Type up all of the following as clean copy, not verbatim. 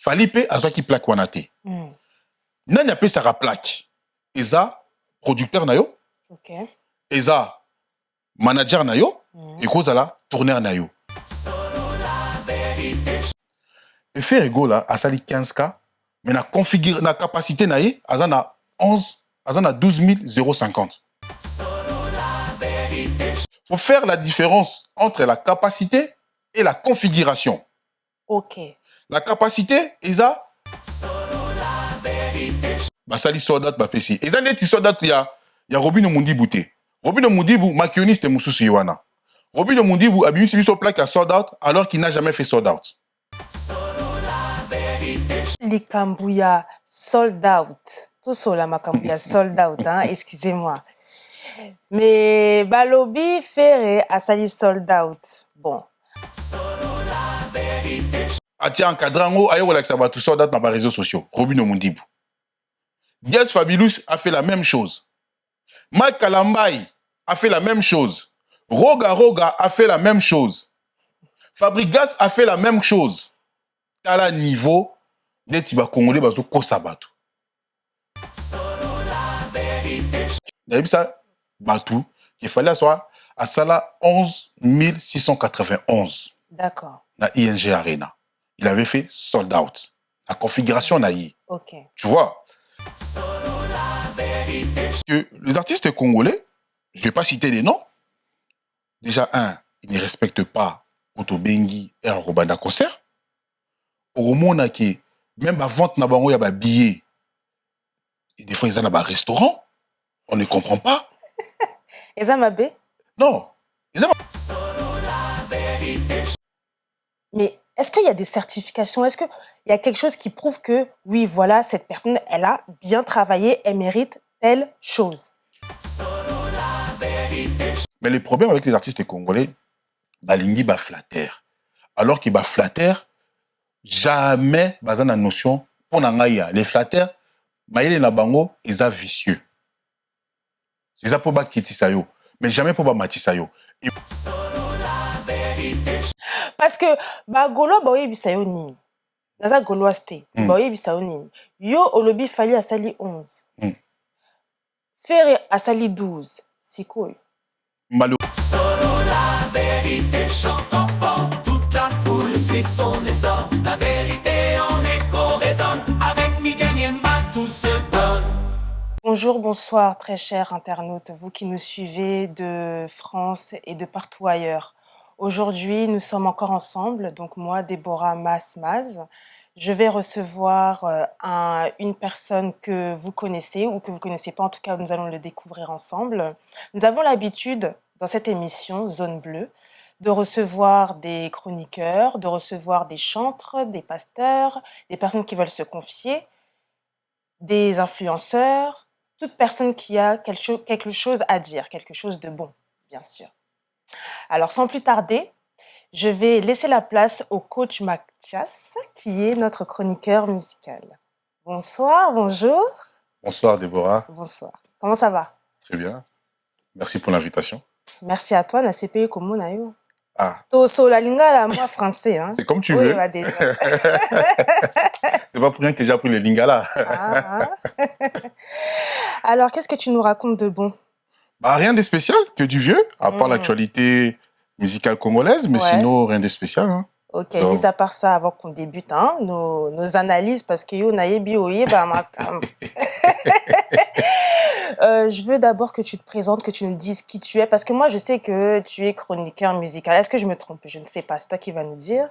Fali pe azwaki plaque wana te. Nani apesaka plaque? Eza producteur na yo, eza manager na yo, ekozala tourneur na yo. Et Ferrego là asali 15K, mais na capacité na ye azana 12 050. Faut faire la différence entre la capacité et la configuration. Ok. La capacité, eza basali soldat bapesi. Eza neti soldat ya Robino Mundibu te. Robino Mundibu maquilloniste mususu yiwana. Robino Mundibu abimisi biso plaque à soldat alors qu'il n'a jamais fait soldat. Likambuya sold out. Tout cela makambuya sold out, hein, excusez-moi. Mais Balobi Ferré a sali sold out. Bon. Atia encadrango ayo relaxa ba tout soldat dans les réseaux sociaux. Robino Mundibu. Diaz Fabulous a fait la même chose. Mike Kalambai a fait la même chose. Roga a fait la même chose. Fabrigas a fait la même chose. À la niveau des Tiba Congolais bazo Kosabatu. D'ailleurs, ça, Batou, il fallait asseoir à Sala 11 691. D'accord. Dans ING Arena. Il avait fait sold out. La configuration naïe. Ok. Tu vois? Que les artistes congolais, je ne vais pas citer des noms. Déjà, ils ne respectent pas Otobengi et Robanda concert. Au moment qui même la vente na bango, il y a des billets. Et des fois, ils ont un restaurant. On ne comprend pas. Ils ont mabé? Non. Mais est-ce qu'il y a des certifications? Est-ce qu'il y a quelque chose qui prouve que, oui, voilà, cette personne, elle a bien travaillé, elle mérite telle chose? Mais le problème avec les artistes congolais, balingi ba flatter. Alors qu'ils ba flatter, jamais bazan la notion pour nangaya. Les flatters, maïle na bango, ils sont vicieux. C'est ça pour ba kitisayo, mais jamais pour ba matisayo. Parce que ba golo ba oyebisayo nini. Naza golo ste. Ba oyebisayo nini. Yo olobi fali asali 11. Ferré asali 12. Sikoy. Solo la vérité chante enfant. Toute la foule suit son essor. La vérité en écho résonne. Avec Miguel Yemba tout se donne. Bonjour, bonsoir très chers internautes, vous qui nous suivez de France et de partout ailleurs. Aujourd'hui, nous sommes encore ensemble, donc moi, Déborah Mas-Maz. Je vais recevoir une personne que vous connaissez ou que vous ne connaissez pas, en tout cas, nous allons le découvrir ensemble. Nous avons l'habitude, dans cette émission Zone Bleue, de recevoir des chroniqueurs, de recevoir des chantres, des pasteurs, des personnes qui veulent se confier, des influenceurs, toute personne qui a quelque chose à dire, quelque chose de bon, bien sûr. Alors, sans plus tarder, je vais laisser la place au coach Mathias, qui est notre chroniqueur musical. Bonsoir, bonjour. Bonsoir, Déborah. Bonsoir. Comment ça va? Très bien. Merci pour l'invitation. Merci à toi, Nasepe Komonayo. Ah. Toso la lingala, moi français. Hein. C'est comme tu veux. Oui, bah déjà. C'est pas pour rien que j'ai appris les lingala. Alors, qu'est-ce que tu nous racontes de bon? Bah, rien de spécial, que du vieux, à part l'actualité musicale congolaise, mais sinon, rien de spécial. Hein. Ok, mis à part ça, avant qu'on débute, hein, nos analyses, parce que yo nayebi oye, bah, je veux d'abord que tu te présentes, que tu nous dises qui tu es, parce que moi, je sais que tu es chroniqueur musical. Est-ce que je me trompe? Je ne sais pas, c'est toi qui vas nous dire.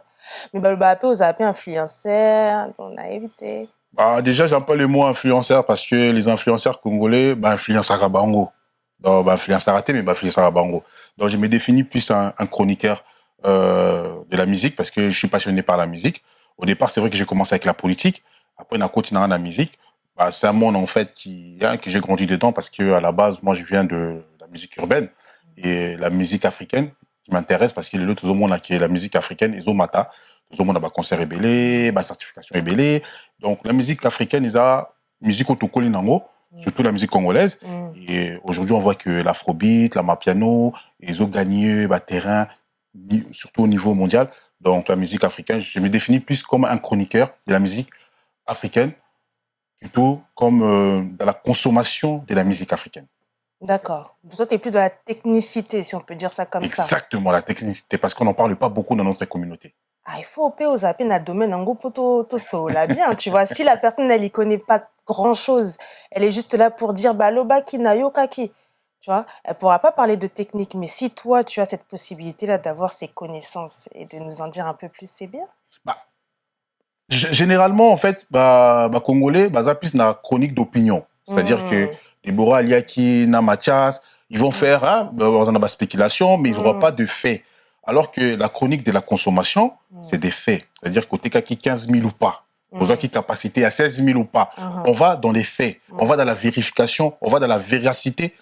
Mais bah, on a appelé influenceur, on a évité. Bah, déjà, j'aime pas le mot influenceur, parce que les influenceurs congolais, bah, influencent à Bango. Donc, bah, influenceur raté, mais bah, influenceur à Bango. Donc, je me définis plus un chroniqueur de la musique, parce que je suis passionné par la musique. Au départ, c'est vrai que j'ai commencé avec la politique. Après, on a continué dans la musique. Bah, c'est un monde, en fait, que j'ai grandi dedans, parce que à la base, moi, je viens de la musique urbaine. Et la musique africaine, qui m'intéresse, parce que tout le monde qui est la musique africaine, ils ont mata. Tout le monde a un concert ébélé, une certification ébélé. Donc, la musique africaine, ils ont musique autocolline en haut, surtout la musique congolaise. Et aujourd'hui, on voit que l'afrobeat, la mapiano, ils ont gagné terrain, surtout au niveau mondial. Donc, la musique africaine, je me définis plus comme un chroniqueur de la musique africaine, plutôt comme dans la consommation de la musique africaine. D'accord. Toi, tu es plus dans la technicité, si on peut dire ça comme ça. Exactement, la technicité, parce qu'on n'en parle pas beaucoup dans notre communauté. Ah, il faut aux appels dans le domaine en gros pour tout là bien, tu vois. Si la personne, elle y connaît pas grand-chose, elle est juste là pour dire, bah, loba ki na yo kaki. Tu vois, elle pourra pas parler de technique, mais si toi, tu as cette possibilité-là d'avoir ces connaissances et de nous en dire un peu plus, c'est bien. Bah, généralement, en fait, Congolais, ça plus la chronique d'opinion. C'est-à-dire que Deborah Aliaki, Namachas, ils vont faire, une spéculation, mais ils n'auront pas de faits. Alors que la chronique de la consommation, c'est des faits. C'est-à-dire côté qui 15 000 ou pas, besoin qui capacité à 16 000 ou pas. On va dans les faits, on va dans la vérification, on va dans la véracité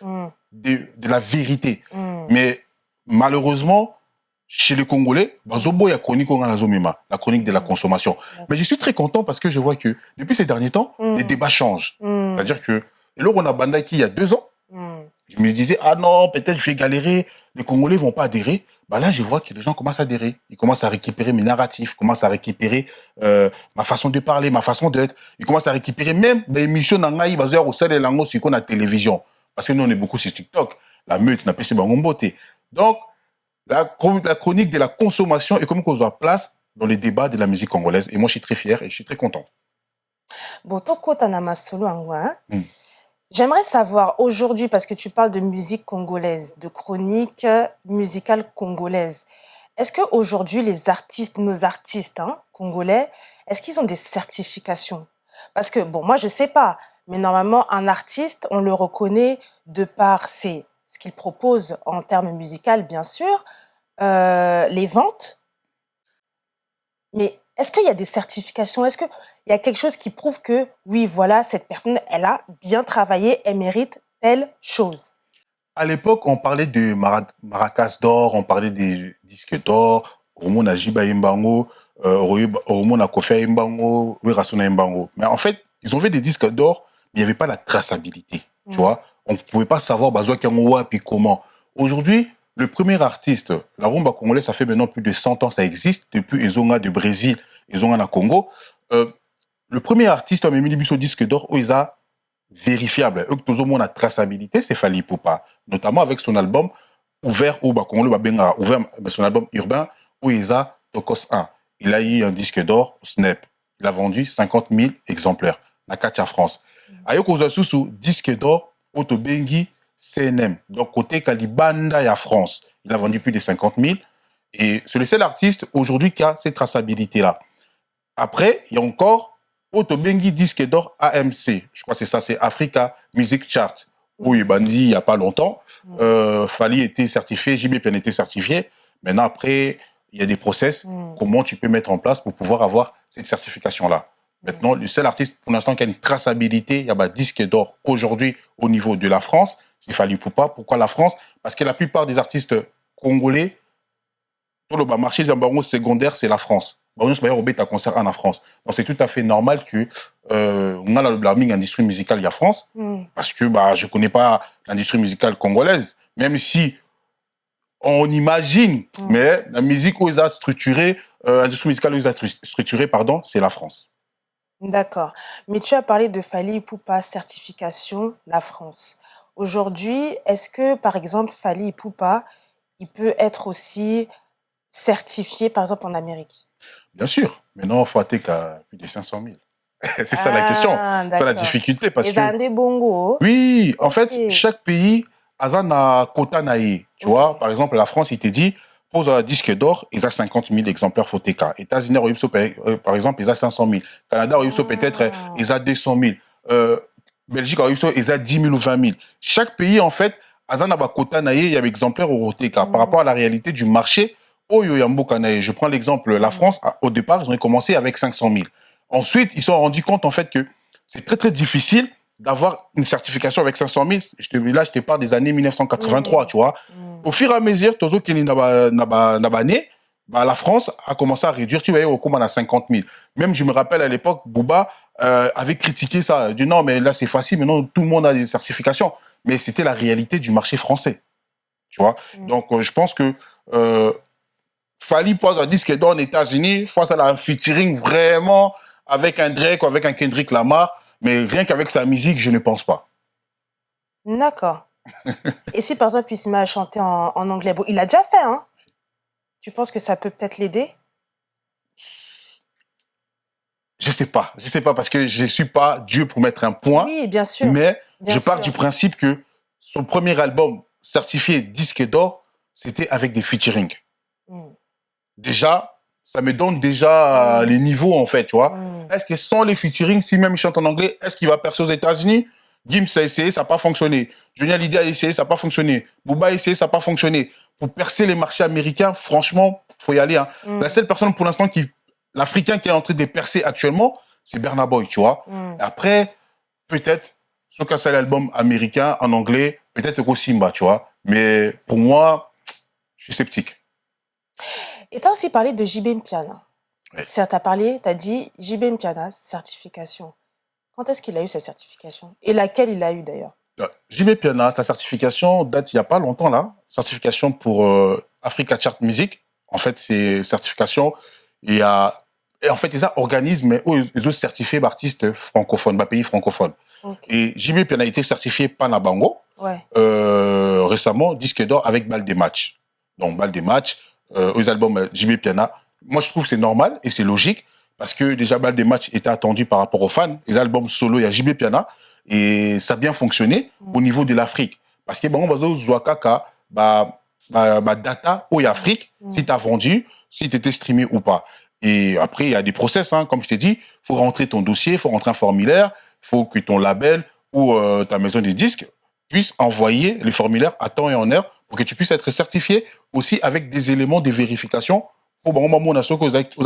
de la vérité. Mais malheureusement, chez les Congolais, il y a la chronique de la consommation. Mais je suis très content parce que je vois que depuis ces derniers temps, les débats changent. C'est-à-dire que, et là, on a Bandaki il y a 2 ans, je me disais, ah non, peut-être je vais galérer, les Congolais vont pas adhérer. Bah là, je vois que les gens commencent à adhérer. Ils commencent à récupérer mes narratifs, commencent à récupérer ma façon de parler, ma façon d'être. Ils commencent à récupérer même mes émissions dans Naï, basées au sein de langues sur la télévision. Parce que nous, on est beaucoup sur TikTok. La meute n'a pas essayé de beauté. Donc, la chronique de la consommation est comme qu'on a place dans les débats de la musique congolaise. Et moi, je suis très fier et je suis très content. Botoko Tanamasolo Angwa. J'aimerais savoir aujourd'hui, parce que tu parles de musique congolaise, de chronique musicale congolaise, est-ce qu'aujourd'hui, les artistes, nos artistes congolais, est-ce qu'ils ont des certifications? Parce que, bon, moi, je sais pas, mais normalement, un artiste, on le reconnaît de par ce qu'il propose en termes musicaux, bien sûr, les ventes. Mais est-ce qu'il y a des certifications? Est-ce qu'il y a quelque chose qui prouve que, oui, voilà, cette personne, elle a bien travaillé, elle mérite telle chose? À l'époque, on parlait de maracas d'or, on parlait des disques d'or, Romon a Jiba Mbango, Romon a Kofi Mbango, Rasuna Mbango. Mais en fait, ils ont fait des disques d'or, mais il n'y avait pas la traçabilité. Tu vois, on ne pouvait pas savoir Bazoua Kangoua puis comment. Aujourd'hui, le premier artiste, la rumba congolaise, ça fait maintenant plus de 100 ans, ça existe, depuis Ezonga de Brésil, Ezonga na Congo. Le premier artiste, on a mis au disque d'or, où il a vérifiable. Eux, tout le monde a traçabilité, c'est Fally Ipupa, notamment avec son album ouvert, ouvert son album urbain, où il a Tokos 1. Il a eu un disque d'or, Snap. Il a vendu 50 000 exemplaires, na Katia France. Ayoko Zasusu, disque d'or, Otobengi, CNM. Donc, côté Kalibanda et à France, il a vendu plus de 50 000. Et c'est le seul artiste aujourd'hui qui a cette traçabilité-là. Après, il y a encore Otobengi disque d'or AMC. Je crois que c'est ça, c'est Africa Music Chart. Où il bandit il n'y a pas longtemps. Fally était certifié, JBPN était certifié. Maintenant, après, il y a des process. Comment tu peux mettre en place pour pouvoir avoir cette certification-là. Maintenant, le seul artiste, pour l'instant, qui a une traçabilité, il y a un disque d'or aujourd'hui au niveau de la France. C'est Fally Ipupa. Pourquoi la France? Parce que la plupart des artistes congolais, tout le marché secondaire, c'est la France. On a un concert en France. Donc c'est tout à fait normal que on a l'industrie musicale il y a France, parce que je connais pas l'industrie musicale congolaise, même si on imagine, mais la musique où ils ont structuré, l'industrie musicale où ils ont structuré, pardon, c'est la France. D'accord. Mais tu as parlé de Fally Ipupa certification, la France. Aujourd'hui, est-ce que, par exemple, Fally Ipupa, il peut être aussi certifié, par exemple, en Amérique? Bien sûr. Maintenant, il faut atteindre plus de 500 000. C'est ça la question. C'est la difficulté. Parce que... des bongos. Oui, en fait, chaque pays a un quota naïe. Tu vois, par exemple, la France, il te dit, pose un disque d'or, il a 50 000 exemplaires Foteka. États-Unis, par exemple, il a 500 000. Canada, peut-être, il a 200 000. Belgique, il a 10 000 ou 20 000. Chaque pays, en fait, a un quota naïe, il y a des exemplaires au Foteka. Par rapport à la réalité du marché, je prends l'exemple, la France, au départ, ils ont commencé avec 500 000. Ensuite, ils se sont rendus compte, en fait, que c'est très, très difficile d'avoir une certification avec 500 000. Là, je te parle des années 1983, tu vois. Au fur et à mesure, la France a commencé à réduire, tu vois, au commun à 50 000. Même, je me rappelle, à l'époque, Booba avait critiqué ça. Il dit non, mais là, c'est facile, maintenant, tout le monde a des certifications. Mais c'était la réalité du marché français, tu vois. Donc, je pense que Fally pose un disque d'or aux États-Unis, face à un featuring vraiment avec un Drake ou avec un Kendrick Lamar, mais rien qu'avec sa musique, je ne pense pas. D'accord. Et si par exemple il se met à chanter en anglais, bon, il l'a déjà fait, hein? Tu penses que ça peut peut-être l'aider? Je sais pas parce que je suis pas Dieu pour mettre un point, Oui, bien sûr. mais Bien je pars sûr. du principe que son premier album certifié disque d'or, c'était avec des featuring. Mm. Déjà, ça me donne déjà les niveaux en fait, tu vois. Mm. Est-ce que sans les featuring, si même il chante en anglais, est-ce qu'il va percer aux États-Unis? Gims a essayé, ça n'a pas fonctionné. Johnny Hallyday a essayé, ça n'a pas fonctionné. Booba a essayé, ça n'a pas fonctionné. Pour percer les marchés américains, franchement, faut y aller. Hein. Mm. La seule personne pour l'instant l'Africain qui est en train de percer actuellement, c'est Burna Boy, tu vois. Mm. Après, peut-être, sauf qu'à c'est l'album américain en anglais, peut-être que Simba, tu vois. Mais pour moi, je suis sceptique. Et tu as aussi parlé de JB Mpiana. Ouais. Certes, tu as parlé, tu as dit JB Mpiana, certification. Quand est-ce qu'il a eu sa certification? Et laquelle il a eu d'ailleurs? JB Piana, sa certification date il n'y a pas longtemps là. Certification pour Africa Chart Music. En fait, c'est certification. Et en fait, ils ont organisme où ils ont certifié artistes francophones, pays francophones. Okay. Et JB Piana a été certifié Panabango ouais. Récemment, disque d'or avec Balle des Matchs. Donc, Balle des Matchs, aux albums JB Piana. Moi, je trouve que c'est normal et c'est logique parce que déjà, Balle des Matchs était attendu par rapport aux fans. Les albums solo, il y a JB Piana et ça a bien fonctionné au niveau de l'Afrique. Parce que, bon, on Zouakaka, data au Afrique, si tu as vendu, si tu étais streamé ou pas. Et après, il y a des process, hein, comme je t'ai dit, il faut rentrer ton dossier, il faut rentrer un formulaire, il faut que ton label ou ta maison de disques puisse envoyer les formulaires à temps et en heure pour que tu puisses être certifié aussi avec des éléments de vérification. Pour bon, moment, on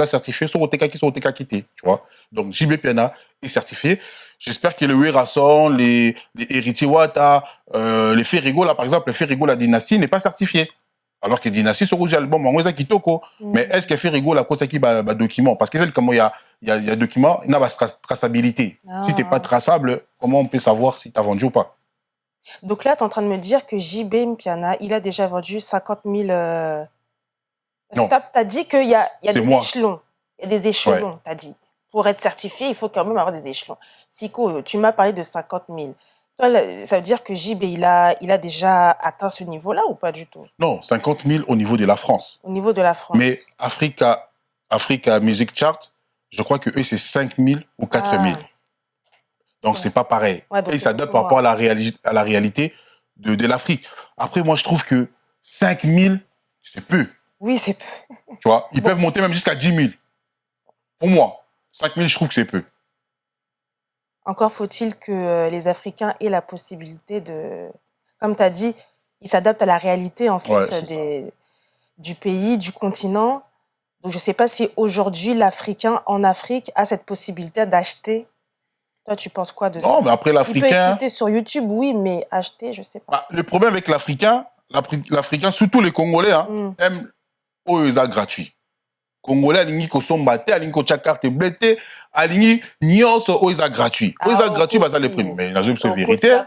a certifié sur OTK qui sont OTK quitté, tu vois. Donc, JB Piana est certifié. J'espère que le Werason, les héritiers Wata, les Ferrigo, là, par exemple, les Ferrigo, la dynastie n'est pas certifié. Alors que dynastie, sur rouge album, on a kitoko. Mais est-ce que Ferrigo, la cause qui va document? Parce que c'est comment il y a document, il y a la traçabilité. Ah. Si t'es pas traçable, comment on peut savoir si t'as vendu ou pas? Donc là, tu es en train de me dire que JB Mpiana, il a déjà vendu 50 000... Parce que tu as dit qu'il y a des échelons. Il y a des échelons, tu as dit. Pour être certifié, il faut quand même avoir des échelons. Siko, tu m'as parlé de 50 000. Toi, ça veut dire que JB, il a déjà atteint ce niveau-là ou pas du tout? Non, 50 000 au niveau de la France. Au niveau de la France. Mais Africa Music Chart, je crois que eux, c'est 5 000 ou 4 000. Donc, c'est pas pareil. Ouais, et ça donne par rapport à la réalité de l'Afrique. Après, moi, je trouve que 5 000, c'est peu. Oui, c'est peu. Tu vois, ils peuvent monter même jusqu'à 10 000. Pour moi, 5 000, je trouve que c'est peu. Encore faut-il que les Africains aient la possibilité de... Comme tu as dit, ils s'adaptent à la réalité, en fait, du pays, du continent. Donc, je ne sais pas si aujourd'hui, l'Africain en Afrique a cette possibilité d'acheter. Toi, tu penses quoi de ça? Non, mais après, l'Africain... Il peut écouter sur YouTube, oui, mais acheter, je ne sais pas. Le problème avec l'Africain, surtout les Congolais, aiment OESA gratuit. Congolais, alingi ko sombate, alingi ko carte bleuté, alingi nyonso OESA gratuit. OESA gratuit, bah, ça les primes. Mais, c'est vérité.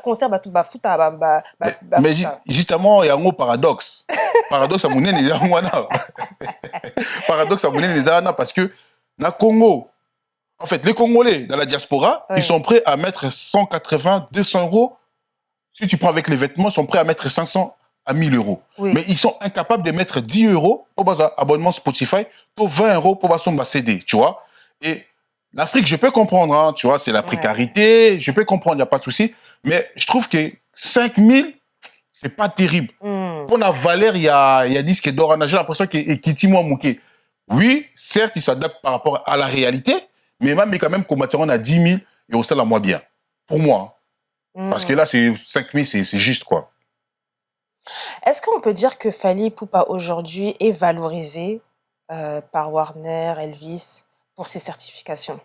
Mais justement, il y a un mot paradoxe. Paradoxe à mon nez, paradoxe à mon nez, parce que, na Congo, en fait, les Congolais, dans la diaspora, ils sont prêts à mettre 180, 200 euros. Si tu prends avec les vêtements, ils sont prêts à mettre 500 à 1000 euros. Oui. Mais ils sont incapables de mettre 10 euros pour un abonnement Spotify, pour 20 euros pour son CD, tu vois. Et l'Afrique, je peux comprendre, hein, tu vois, c'est la précarité, je peux comprendre, il n'y a pas de souci. Mais je trouve que 5000, c'est pas terrible. Pour la valeur, il y a disque d'or, j'ai l'impression qu'il est moins mouqué. Oui, certes, il s'adapte par rapport à la réalité, mais même quand même, comme on a 10 000, et au salaire moins bien. Pour moi. Parce que là, c'est 5 000, c'est juste, quoi. Est-ce qu'on peut dire que Fally Ipupa aujourd'hui est valorisé par Warner, Elvis, pour ses certifications?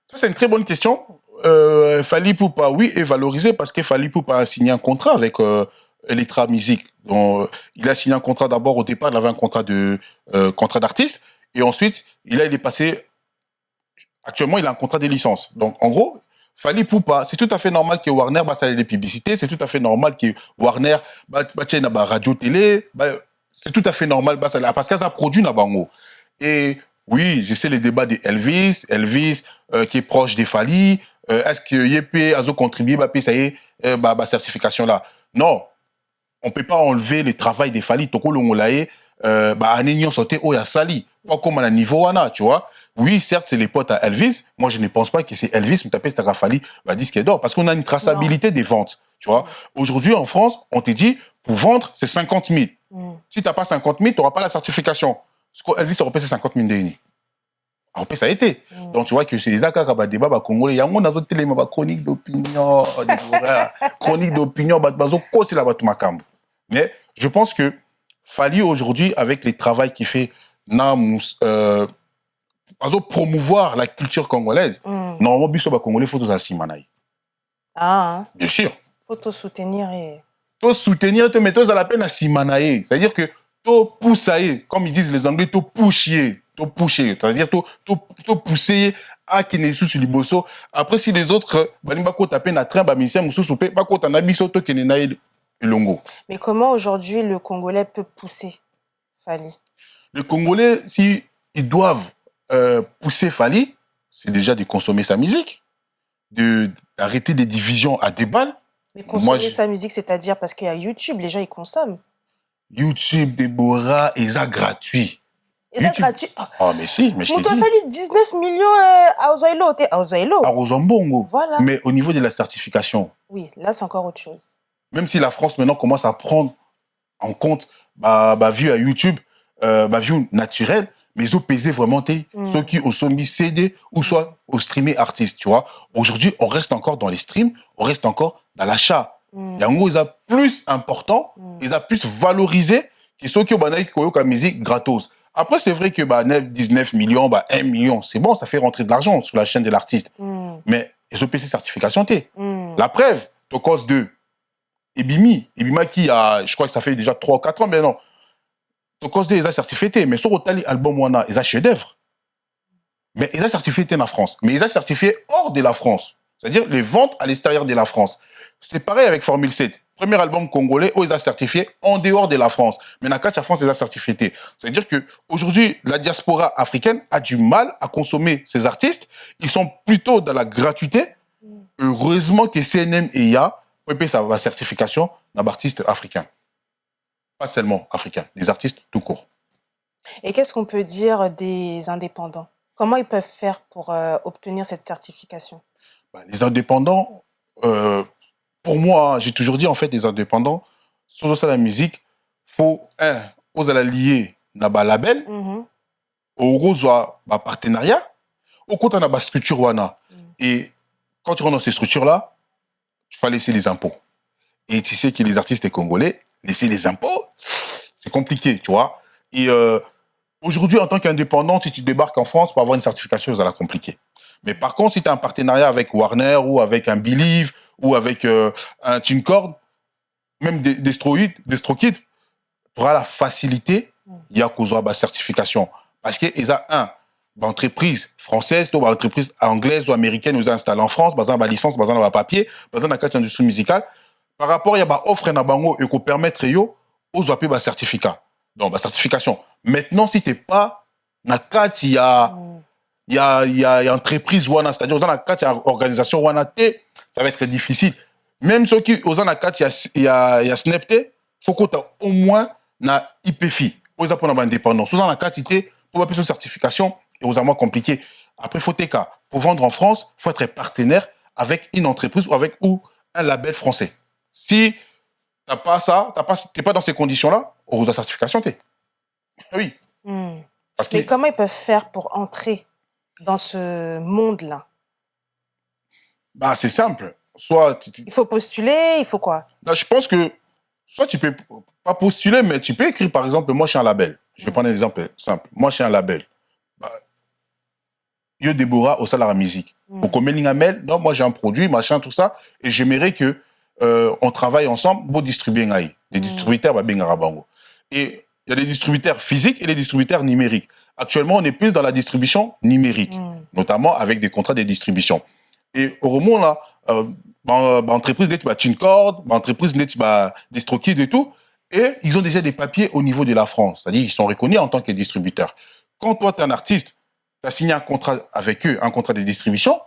Ça, c'est une très bonne question. Fally Ipupa, oui, est valorisé parce que Fally Ipupa a signé un contrat avec Elektra Music. Donc, il a signé un contrat d'abord, au départ, il avait un contrat d'artiste. Et ensuite, il est passé... Actuellement, il a un contrat de licence. Donc, en gros... Fally Ipupa, c'est tout à fait normal que Warner ça ait des publicités, c'est tout à fait normal que Warner tienne radio télé, c'est tout à fait normal, bah, parce qu'elle a produit na bango. Et oui, je sais les débats de Elvis, qui est proche des Fali, est-ce que Yépé a contribué, bah, puis ça y est, bah, certification là. Non, on peut pas enlever le travail des Fali, toko l'ongolaye, bah, anignon sauté, oh, y a sali. Pas comme à un niveau, wana, tu vois. Oui, certes, c'est les potes à Elvis. Moi, je ne pense pas que c'est Elvis, mais tapé c'est Fali, bah, disque d'or. Parce qu'on a une traçabilité des ventes, tu vois. Aujourd'hui, en France, on te dit, pour vendre, c'est 50 000. Si t'as pas 50 000, t'auras pas la certification. Parce qu'Elvis Européen, c'est 50 000 d'euros. Européen, ça a été. Donc, tu vois que c'est les accords qui débat, bah, congolais. Il y a un autre télé, bah, chronique d'opinion, chronique d'opinion, bah, c'est la batte macambo. Mais, je pense que, Fali aujourd'hui, avec les travaux qu'il fait, promouvoir la culture congolaise, normalement, biso, bah, congolais, faut tous à Simanaï. Ah, hein. Bien sûr. Faut te soutenir et... Toi soutenir, te mettre à la peine à Simanaï. C'est-à-dire que toi poussailler, comme ils disent les Anglais, toi pusher. C'est-à-dire toi pousser à qui n'est sous liboso. Après, si les autres, balimba ko taper na train, ba misien moussou soupé, pas ko tanabiso to qui n'est longo. Mais comment aujourd'hui le Congolais peut pousser Fali? Les Congolais, si ils doivent pousser Fali, c'est déjà de consommer sa musique, d'arrêter des divisions à des balles. Mais consommer sa musique, c'est-à-dire parce qu'il y a YouTube, les gens ils consomment. YouTube, Déborah, et ça gratuit. Et ça gratuit. Ah, mais si, mais je t'ai dit. Nous sali 19 millions à Ozoïlo. À Ozoïlo. À Rosambongo. Voilà. Mais au niveau de la certification. Oui, là c'est encore autre chose. Même si la France maintenant commence à prendre en compte, vue à YouTube, vue naturelle, mais ils ont pesé vraiment ceux qui ont mis CD ou soit au streamer artiste, tu vois. Aujourd'hui, on reste encore dans les streams, on reste encore dans l'achat. Et en gros, ils ont plus important, ils ont plus valorisé que ceux qui ont la musique gratos. Après, c'est vrai que 19 millions, 1 million, c'est bon, ça fait rentrer de l'argent sur la chaîne de l'artiste. Mais ils ont PC certification T. La preuve, au cause de Ebima qui a, je crois que ça fait déjà 3 ou 4 ans, mais non. Au cause de, ils ont certifié T. Mais sur Otali album, ils ont chef-d'œuvre. Mais ils ont certifié T en France. Mais ils ont certifié hors de la France. C'est-à-dire les ventes à l'extérieur de la France. C'est pareil avec Formule 7. Premier album congolais, ils ont certifié en dehors de la France. Mais dans la France, ils ont certifié T. C'est-à-dire que aujourd'hui, la diaspora africaine a du mal à consommer ces artistes. Ils sont plutôt dans la gratuité. Heureusement que CNM et IA peut ça la certification d'un artiste africain. Pas seulement africain, des artistes tout court. Et qu'est-ce qu'on peut dire des indépendants? Comment ils peuvent faire pour obtenir cette certification? Les indépendants, pour moi, j'ai toujours dit en fait, les indépendants, sur la musique, faut aux la lier na ba label, au rose ba partenariat, au côté na ba structure wana. Et quand tu rentres dans ces structures-là, tu vas laisser les impôts. Et tu sais que les artistes congolais, laisser les impôts, c'est compliqué, tu vois. Et aujourd'hui, en tant qu'indépendant, si tu débarques en France, pour avoir une certification, ça va compliquer. Mais par contre, si tu as un partenariat avec Warner ou avec un Believe ou avec un TuneCord, même des DistroKid, tu auras la facilité, il y a qu'aux la certification. Parce qu'ils ont entreprise française, ou entreprise anglaise ou américaine, nous installent en France, basant la licence, basant le papier, basant la carte d'industrie musicale. Par rapport, il y a offre un bango et qu'on permettre aux appels un certificat. Donc, la certification. Maintenant, si tu n'es pas, dans carte, il y a entreprise, c'est-à-dire, dans la carte, il y a organisation, ça va être difficile. Même ceux qui, dans la carte, il y a Snapte, il faut qu'on ait au moins na IPFI. Pour les indépendance. Dans la carte, pour appeler une certification, et aux moins compliqué. Après, il faut TK. Pour vendre en France, il faut être partenaire avec une entreprise ou un label français. Si t'as pas ça, t'es pas dans ces conditions-là, on a certification, oui. Parce que... Mais comment ils peuvent faire pour entrer dans ce monde-là? C'est simple. Soit il faut postuler, il faut quoi? Je pense que soit tu peux pas postuler, mais tu peux écrire, par exemple, moi je suis un label. Je vais prendre un exemple simple. Moi je suis un label. Yo Déborah au salaire à musique. Au commun mail, non, moi j'ai un produit, machin, tout ça, et j'aimerais que on travaille ensemble pour distribuer les distributeurs Bengarabango. Et il y a des distributeurs physiques et des distributeurs numériques. Actuellement, on est plus dans la distribution numérique, notamment avec des contrats de distribution. Et au moment là, entreprise net TuneCord, entreprise net DistroKid et tout, Et ils ont déjà des papiers au niveau de la France. C'est-à-dire qu'ils sont reconnus en tant que distributeurs. Quand toi, tu es un artiste, tu as signé un contrat avec eux, un contrat de distribution,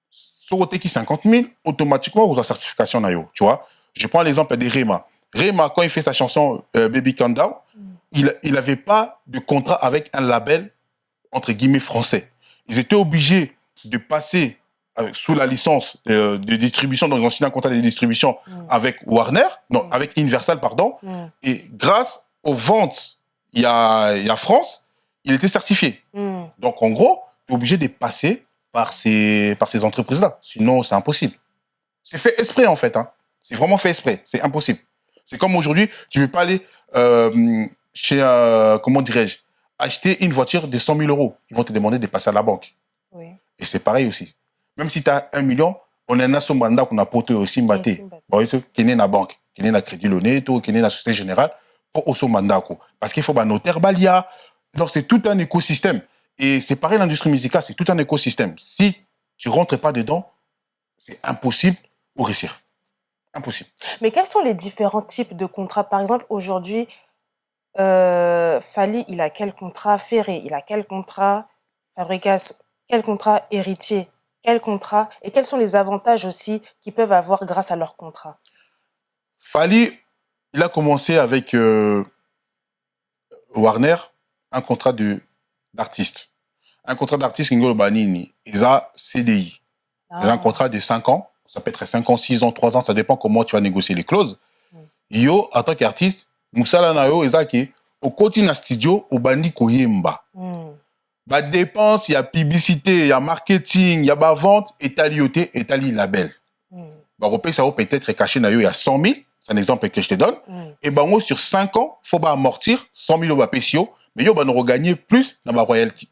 sur le qui 50 000, automatiquement, vous avez certification nayo. Tu vois? Je prends l'exemple de Rema. Rema, quand il fait sa chanson Baby Calm Down, il n'avait pas de contrat avec un label, entre guillemets, français. Ils étaient obligés de passer sous la licence de distribution, donc ils ont signé un contrat de distribution avec Warner, non, avec Universal, pardon, et grâce aux ventes, il y a France, il était certifié. Donc en gros, tu es obligé de passer par ces entreprises-là, sinon c'est impossible. C'est fait exprès en fait, hein. C'est vraiment fait exprès, c'est impossible. C'est comme aujourd'hui, tu ne peux pas aller chez, comment dirais-je, acheter une voiture de 100 000 euros. Ils vont te demander de passer à la banque. Oui. Et c'est pareil aussi. Même si tu as 1 million, on a un assommanda qu'on a porté aussi mbaté. Qui est dans la banque, qui est dans la Crédit Lyonnais, qui est dans la Société Générale, pour aussi mandat. Parce qu'il faut un notaire balia. Donc c'est tout un écosystème. Et c'est pareil l'industrie musicale, c'est tout un écosystème. Si tu ne rentres pas dedans, c'est impossible de réussir. Impossible. Mais quels sont les différents types de contrats? Par exemple, aujourd'hui, Fally, il a quel contrat? Ferré, il a quel contrat? Fabregas, quel contrat? Héritier, quel contrat? Et quels sont les avantages aussi qu'ils peuvent avoir grâce à leur contrat? Fally, il a commencé avec Warner, un contrat d'artiste. Un contrat d'artiste, Ngolo Banini, il a CDI. Il a un contrat de 5 ans. Ça peut être 5 ans, 6 ans, 3 ans, ça dépend comment tu vas négocier les clauses. Yo, en tant qu'artiste, Moussala Nayo, Ezaki, au côté d'un studio, au bandi koyemba. Bah, dépense, il y a publicité, il y a marketing, il y a ba vente, étalioté, étali label. Bah, repère, ça va peut-être caché Nayo, il y a 100 000, c'est un exemple que je te donne. Et bah, moi, sur 5 ans, faut pas amortir 100 000 euros pécio, mais yo, bah, nous regagner plus dans ma royalty.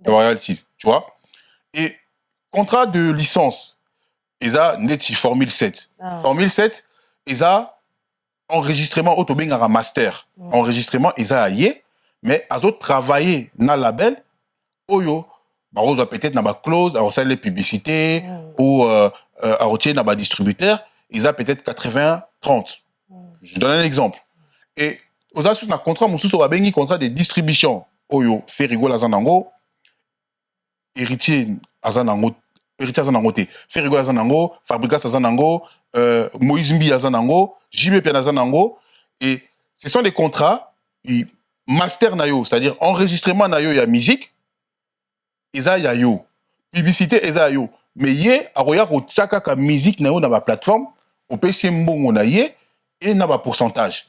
Royalty, tu vois. Et contrat de licence, ils ont net Formule 7. Formule 7, ils ont enregistrement autobengara master. Enregistrement, ils ont aillé, mais ils ont travaillé dans le label. Oyo, bah, on va peut-être dans la clause, à reçu les publicités, ou à retirer dans le distributeur, ils ont peut-être 80-30. Je donne un exemple. Et aux assus un contrat, mon sous un contrat de distribution. Oyo, Ferrigo Lazanango, héritier Azanango. Héritier Azanango, Ferrigo Azanango, Fabregas Azanango, Moïse Mbi Azanango, JBP Azanango. Et ce sont des contrats master nayo, c'est-à-dire enregistrement nayo, il y a musique, il y a yo. Publicité, il y a yo. Mais il y a chaka musique nayo dans la plateforme, au PC Mbongo na yé, et na ba pourcentage.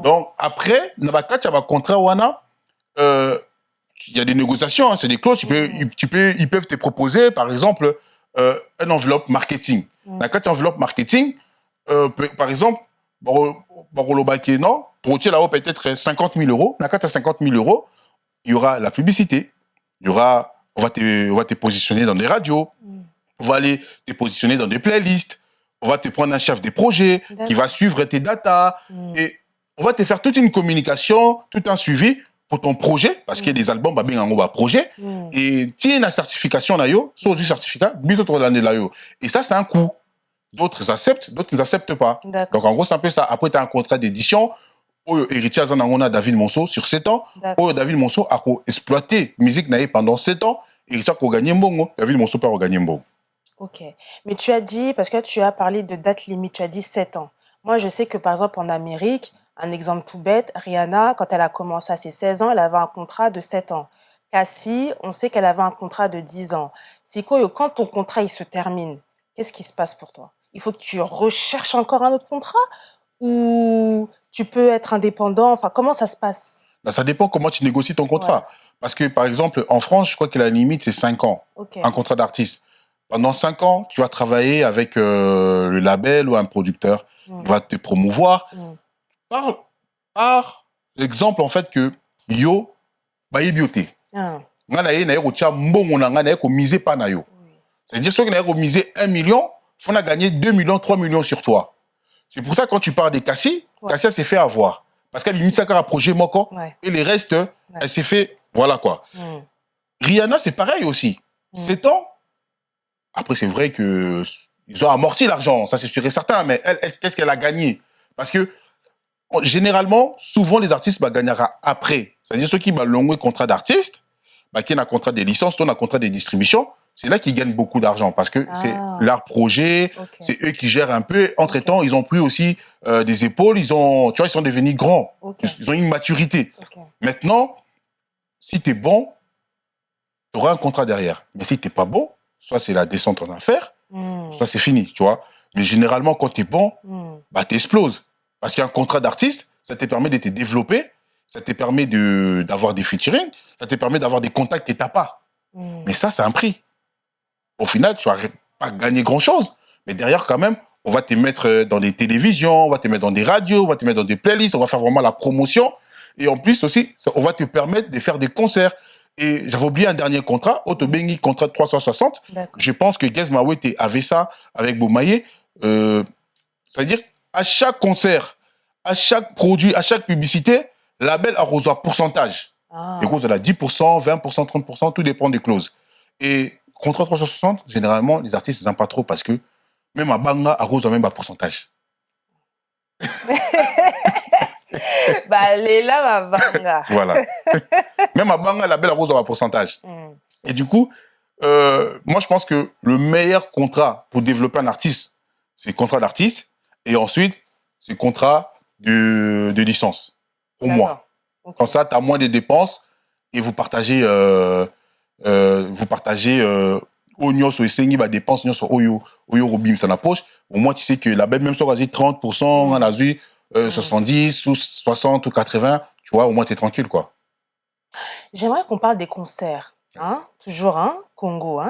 Donc après, na ba katcha ba contrat wana, il y a des négociations, hein, c'est des clauses, ils peuvent te proposer, par exemple, une enveloppe marketing. Dans cette enveloppe marketing, par exemple, non, peut-être 50 000 euros. Dans 50 000 euros, il y aura la publicité, on va te positionner dans des radios, on va aller te positionner dans des playlists, on va te prendre un chef de projet qui va suivre tes datas, et on va te faire toute une communication, tout un suivi pour ton projet, parce qu'il y a des albums, projet, et si il y a une certification, sur du certificat, et ça, c'est un coût. D'autres acceptent, d'autres n'acceptent pas. Donc, en gros, c'est un peu ça. Après, tu as un contrat d'édition, héritier Azanangona David Monceau sur 7 ans, David Monceau a exploité musique pendant 7 ans, héritier a gagné mbongo, David Monceau pas gagné mbongo. Ok. Mais tu as dit, parce que tu as parlé de date limite, tu as dit 7 ans. Moi, je sais que, par exemple, en Amérique, un exemple tout bête, Rihanna, quand elle a commencé à ses 16 ans, elle avait un contrat de 7 ans. Cassie, on sait qu'elle avait un contrat de 10 ans. Sikoyo, quand ton contrat il se termine, qu'est-ce qui se passe pour toi? Il faut que tu recherches encore un autre contrat? Ou tu peux être indépendant? Enfin, comment ça se passe? Ben, ça dépend comment tu négocies ton contrat. Parce que, par exemple, en France, je crois que la limite, c'est 5 ans. Un contrat d'artiste. Pendant 5 ans, tu vas travailler avec le label ou un producteur. Il va te promouvoir. Par l'exemple, en fait, que yo, baye bioté. C'est-à-dire, ceux qui ont misé 1 million, il faut gagner 2 millions, 3 millions sur toi. C'est pour ça que quand tu parles des Cassie, Cassia s'est fait avoir. Parce qu'elle limite ça un projet moko, et les restes, elle s'est fait, voilà quoi. Rihanna, c'est pareil aussi. 7 ans. Après, c'est vrai que ils ont amorti l'argent, ça c'est sûr et certain, mais elle qu'est-ce qu'elle a gagné? Parce que généralement, souvent, les artistes gagnera après. C'est-à-dire ceux qui ont un contrat d'artiste, qui ont un contrat de licence, un contrat de distribution, c'est là qu'ils gagnent beaucoup d'argent parce que c'est leur projet, c'est eux qui gèrent un peu. Entre-temps, ils ont pris aussi des épaules, ils sont devenus grands. Ils ont une maturité. Maintenant, si tu es bon, tu auras un contrat derrière. Mais si tu n'es pas bon, soit c'est la descente en enfer, soit c'est fini, tu vois. Mais généralement, quand tu es bon, tu exploses. Parce qu'un contrat d'artiste, ça te permet de te développer, ça te permet d'avoir des featuring, ça te permet d'avoir des contacts que tu n'as pas. Mais ça, c'est un prix. Au final, tu vas pas gagner grand-chose. Mais derrière, quand même, on va te mettre dans des télévisions, on va te mettre dans des radios, on va te mettre dans des playlists, on va faire vraiment la promotion. Et en plus aussi, on va te permettre de faire des concerts. Et j'avais oublié un dernier contrat, Autobengi, contrat de 360. Je pense que Gez Mawete avait ça avec Boumaye. C'est-à-dire, à chaque concert, à chaque produit, à chaque publicité, la label a reçu un pourcentage. Du coup, ça a 10%, 20%, 30%, tout dépend des clauses. Et contrat 360, généralement, les artistes n'aiment pas trop parce que même à Banga, a reçu même un pourcentage. Léla, ma Banga. Voilà. Même à Banga, la label a reçu un pourcentage. Et du coup, moi, je pense que le meilleur contrat pour développer un artiste, c'est le contrat d'artiste. Et ensuite, c'est le contrat de licence. Pour moi. Comme ça, tu as moins de dépenses et vous partagez Oignon sur les dépenses sur Oyo Robim, ça n'approche. Au moins, tu sais que la bête, même sur 30%, on a vu 70 ou 60 ou 80, tu vois, au moins, tu es tranquille, quoi. J'aimerais qu'on parle des concerts. Toujours, Congo.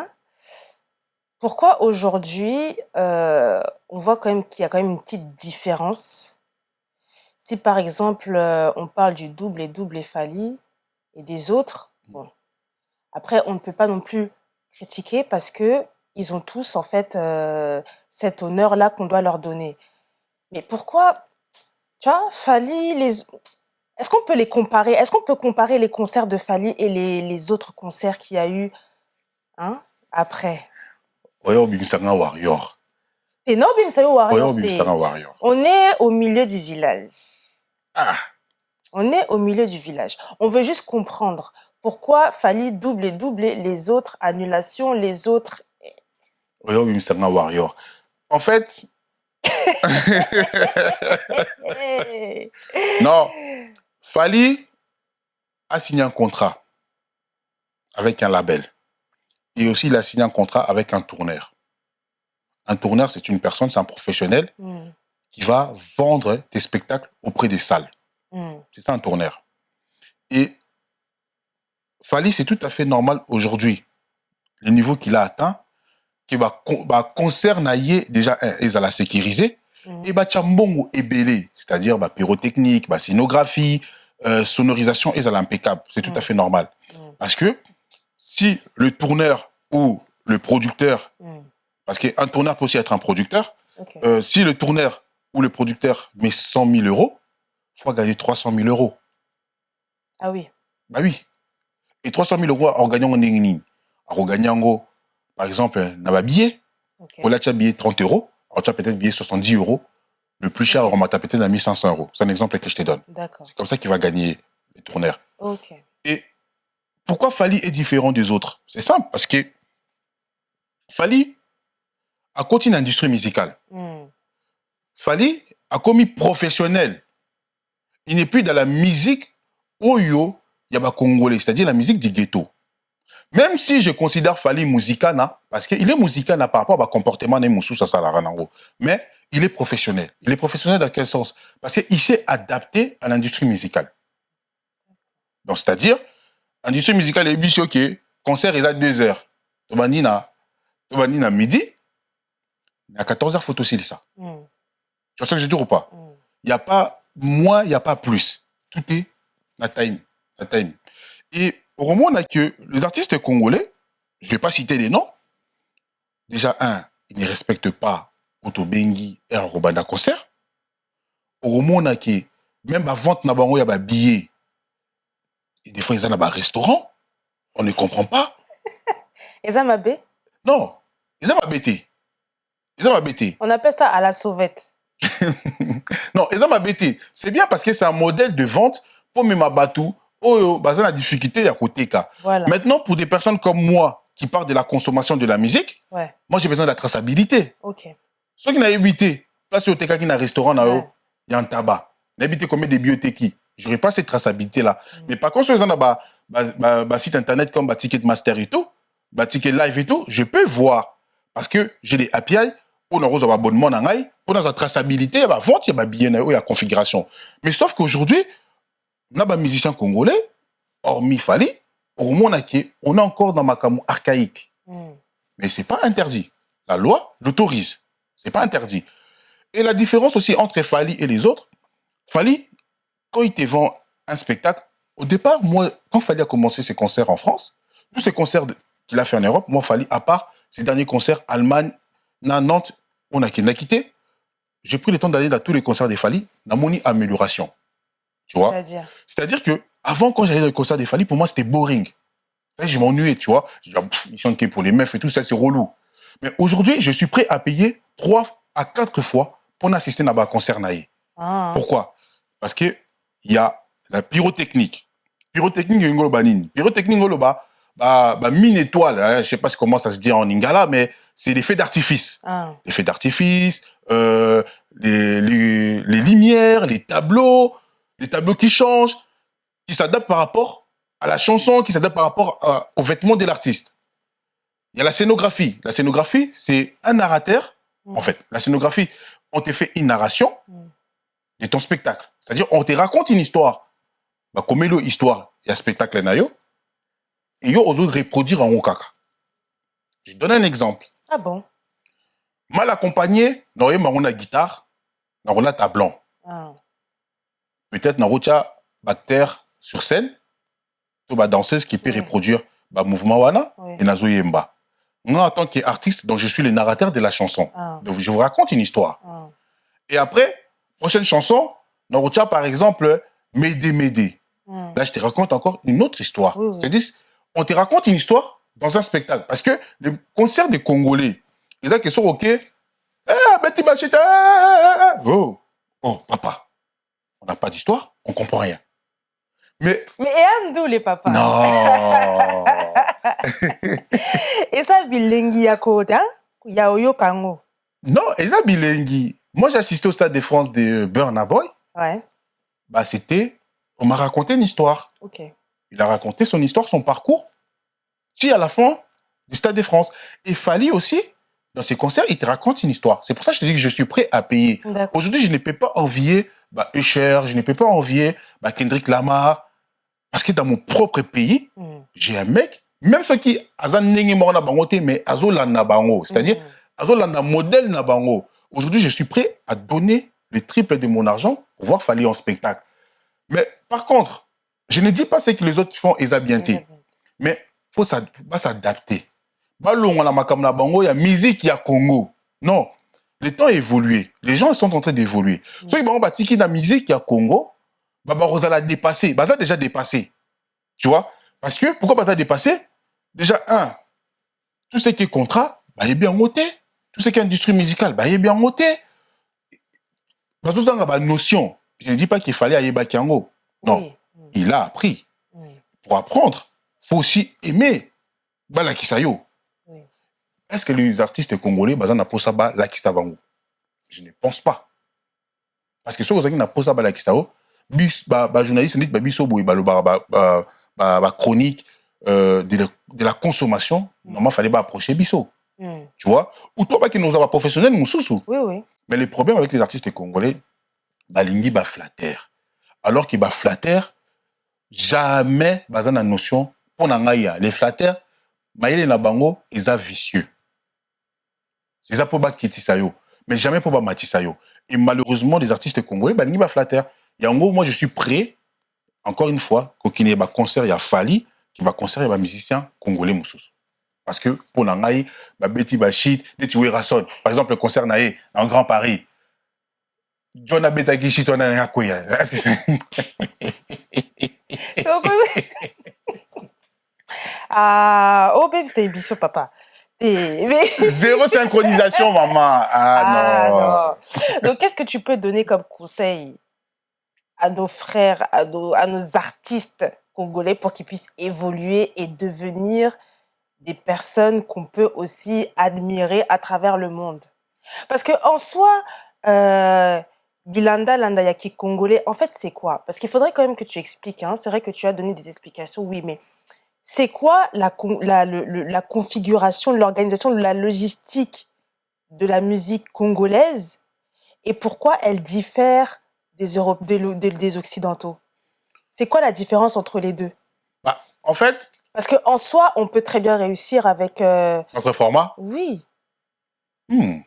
Pourquoi aujourd'hui, on voit quand même qu'il y a quand même une petite différence. Si par exemple, on parle du double et Fally et des autres, bon, après, on ne peut pas non plus critiquer parce que ils ont tous, en fait, cet honneur-là qu'on doit leur donner. Mais pourquoi, tu vois, Fally, est-ce qu'on peut les comparer? Est-ce qu'on peut comparer les concerts de Fally et les autres concerts qu'il y a eu après? Warrior. Et non, Warrior. Warrior. On est au milieu du village. On est au milieu du village. On veut juste comprendre pourquoi Fally double et les autres annulations, les autres... Warrior. En fait... Non. Fally a signé un contrat avec un label. Et aussi, il a signé un contrat avec un tourneur. Un tourneur, c'est une personne, c'est un professionnel qui va vendre des spectacles auprès des salles. C'est ça un tourneur. Et Fally, c'est tout à fait normal aujourd'hui. Le niveau qu'il a atteint, qui va concerner déjà, ils la sécuriser, et tchambongo et belé, c'est-à-dire pyrotechnique, scénographie, sonorisation, ils sont impeccable. C'est tout à fait normal. Parce que si le tourneur ou le producteur, parce qu'un tourneur peut aussi être un producteur, si le tourneur ou le producteur met 100 000 euros, il faut gagner 300 000 euros. Ah oui. Bah oui. Et 300 000 euros en gagnant en nini. En gagnant, par exemple, un billet, on a billet 30 euros, on a peut-être billet 70 euros. Le plus cher, on m'a peut-être à 1500 euros. C'est un exemple que je te donne. C'est comme ça qu'il va gagner les tourneurs. Et pourquoi Fally est différent des autres? C'est simple, parce que Fally a continué l'industrie musicale. Fally a commis professionnel. Il n'est plus dans la musique Oyo Yaba Congolais, c'est-à-dire la musique du ghetto. Même si je considère Fally musicana, parce qu'il est musicana par rapport à comportement de Moussou Sassalaranango, mais il est professionnel. Il est professionnel dans quel sens? Parce qu'il s'est adapté à l'industrie musicale. Donc, c'est-à-dire, l'industrie musicale est bien ok, concert est à 2 heures. Tobanina midi, à 14 heures, faut aussi ça. Tu vois ce que je dis ou pas? Il n'y a pas moins, il n'y a pas plus. Tout est la time. Et au moment on a que les artistes congolais, je ne vais pas citer les noms, déjà, ils ne respectent pas Autobengi et un Robanda concert. Au moment on a que même la vente n'a pas il y a des billets. Et des fois, ils ont un restaurant. On ne comprend pas. Ils ont mabé? Non, ils ont mabété. On appelle ça à la sauvette. Non, ils ont ma bêtise. C'est bien parce que c'est un modèle de vente pour mes mabatou. Oh, bah, la difficulté, il y a côté cas. Voilà. Maintenant, pour des personnes comme moi qui parlent de la consommation de la musique, Ouais. moi, j'ai besoin de la traçabilité. Ok. Ceux qui n'ont évité, place au TK qui n'a un restaurant, Ouais. il y a un tabac. N'a évité combien de biothéques. J'aurais pas cette traçabilité-là. Mais par contre, sur les gens, site internet comme Ticketmaster et tout, Ticket Live et tout, je peux voir. Parce que j'ai des API pour nos abonnements dans l'AI, pour notre traçabilité, il y a vente, il y a billet, il y a configuration. Mais sauf qu'aujourd'hui, on a des musiciens congolais, hormis Fali, on a encore dans ma camo archaïque. Mais c'est pas interdit. La loi l'autorise. C'est pas interdit. Et la différence aussi entre Fali et les autres, Fali, quand il te vend un spectacle, au départ, moi, quand Fali a commencé ses concerts en France, tous ces concerts qu'il a fait en Europe, moi, Fali, à part ses derniers concerts, Allemagne, Nantes, on a quitté, j'ai pris le temps d'aller dans tous les concerts des Fali, dans mon amélioration. Tu vois? C'est-à-dire que, avant, quand j'allais dans les concerts des Fali, pour moi, c'était boring. Là, je m'ennuyais, tu vois. Je disais, ils chantent pour les meufs et tout ça, c'est relou. Mais aujourd'hui, je suis prêt à payer 3 à 4 fois pour assister à un concert naïe. Pourquoi? Parce que il y a la pyrotechnique. Pyrotechnique, Pyrotechnique, mine étoile, hein, je sais pas comment ça se dit en lingala, mais c'est des feux d'artifice. Les feux d'artifice, les lumières, les tableaux qui changent, qui s'adaptent par rapport à la chanson, qui s'adaptent par rapport aux vêtements de l'artiste. Il y a la scénographie. La scénographie, c'est un narrateur. En fait, la scénographie, on te fait une narration de ton spectacle. C'est-à-dire, on te raconte une histoire. Comme l'histoire, il y a spectacle nayo, et yo ose reproduire en okaka. Je donne un exemple. Ah bon? Mal accompagné, on a guitare, on a tablan. Peut-être on a bactère sur scène, to ba danseuse qui peut reproduire ba mouvement wana et nazo yemba. Moi en tant qu'artiste, donc je suis le narrateur de la chanson. Donc je vous raconte une histoire. Et après, prochaine chanson, on a par exemple Médé. Là, je te raconte encore une autre histoire. C'est-à-dire, on te raconte une histoire dans un spectacle. Parce que les concerts des Congolais, ils ont qui sont OK. Oh, papa, on n'a pas d'histoire, on comprend rien. Mais et d'où les papas? Non. Et ça, bilingue yako, hein? Yaoyo kango. Non, et ça, bilingue. Moi, j'ai assisté au Stade de France de Burna Boy. Ouais. On m'a raconté une histoire. Ok. Il a raconté son histoire, son parcours. Si à la fin du Stade de France. Et Fali aussi, dans ses concerts, il te raconte une histoire. C'est pour ça que je te dis que je suis prêt à payer. Aujourd'hui, je ne peux pas envier Usher, je ne peux pas envier Kendrick Lamar. Parce que dans mon propre pays, j'ai un mec, même ceux qui mais azolanda bango, c'est-à-dire azolanda modèle na bango. Aujourd'hui, je suis prêt à donner le triple de mon argent pour voir Fali en spectacle. Mais par contre, je ne dis pas ce que les autres font exactement. Mais il faut s'adapter. Il y a musique, il y a Congo. Non, le temps a évolué. Les gens sont en train d'évoluer. Ceux qui ont bâti la musique, il y a Congo, on a dépassé. Ça a déjà dépassé. Tu vois? Parce que, pourquoi ça a dépassé? Déjà, tout ce qui est contrat, il est bien noté. Tout ce qui est industrie musicale, il est bien noté. Parce que ça a une notion. Je ne dis pas qu'il fallait aller Bakiango. Non. Il a appris. Pour apprendre, il faut aussi aimer Balakisayo. Est-ce que les artistes congolais, n'a pas ça Balakisabango? Je ne pense pas. Parce que ceux qui n'ont pas ça Balakisayo, journaliste dit biso boy chronique de la consommation, normalement fallait approcher biso. Tu vois? Ou toi qui nous a professionnel mususu. Oui. Mais le problème avec les artistes congolais, balingi flatter. Alors qu'ils flatter, jamais bazana notion pour nangaya les flatteurs, maïle na bango, ils sont vicieux. C'est ça pour Kitisayo, mais jamais pour Matisayo. Et malheureusement, les artistes congolais, balingi flatter. Et en gros, moi, je suis prêt, encore une fois, qu'il y ait un concert, il y a Fali, qui va concert, il y a un musicien congolais moussous. Parce que, pour l'angaï, Betty Bachit, Betty Rasson, par exemple, le concert naïe, en Grand Paris, John Abeta Gishit, on a un yakoya. Oh, baby, c'est biso, papa. Mais... Zéro synchronisation, maman. Ah, non. Donc, qu'est-ce que tu peux donner comme conseil à nos frères, à nos artistes congolais pour qu'ils puissent évoluer et devenir des personnes qu'on peut aussi admirer à travers le monde? Parce que en soi, Bilanda Landayaki congolais, en fait, c'est quoi? Parce qu'il faudrait quand même que tu expliques. Hein. C'est vrai que tu as donné des explications, oui, mais c'est quoi la configuration, l'organisation, la logistique de la musique congolaise et pourquoi elle diffère des Occidentaux? C'est quoi la différence entre les deux? Bah, en fait... Parce qu'en soi, on peut très bien réussir avec... Notre format? Oui. Je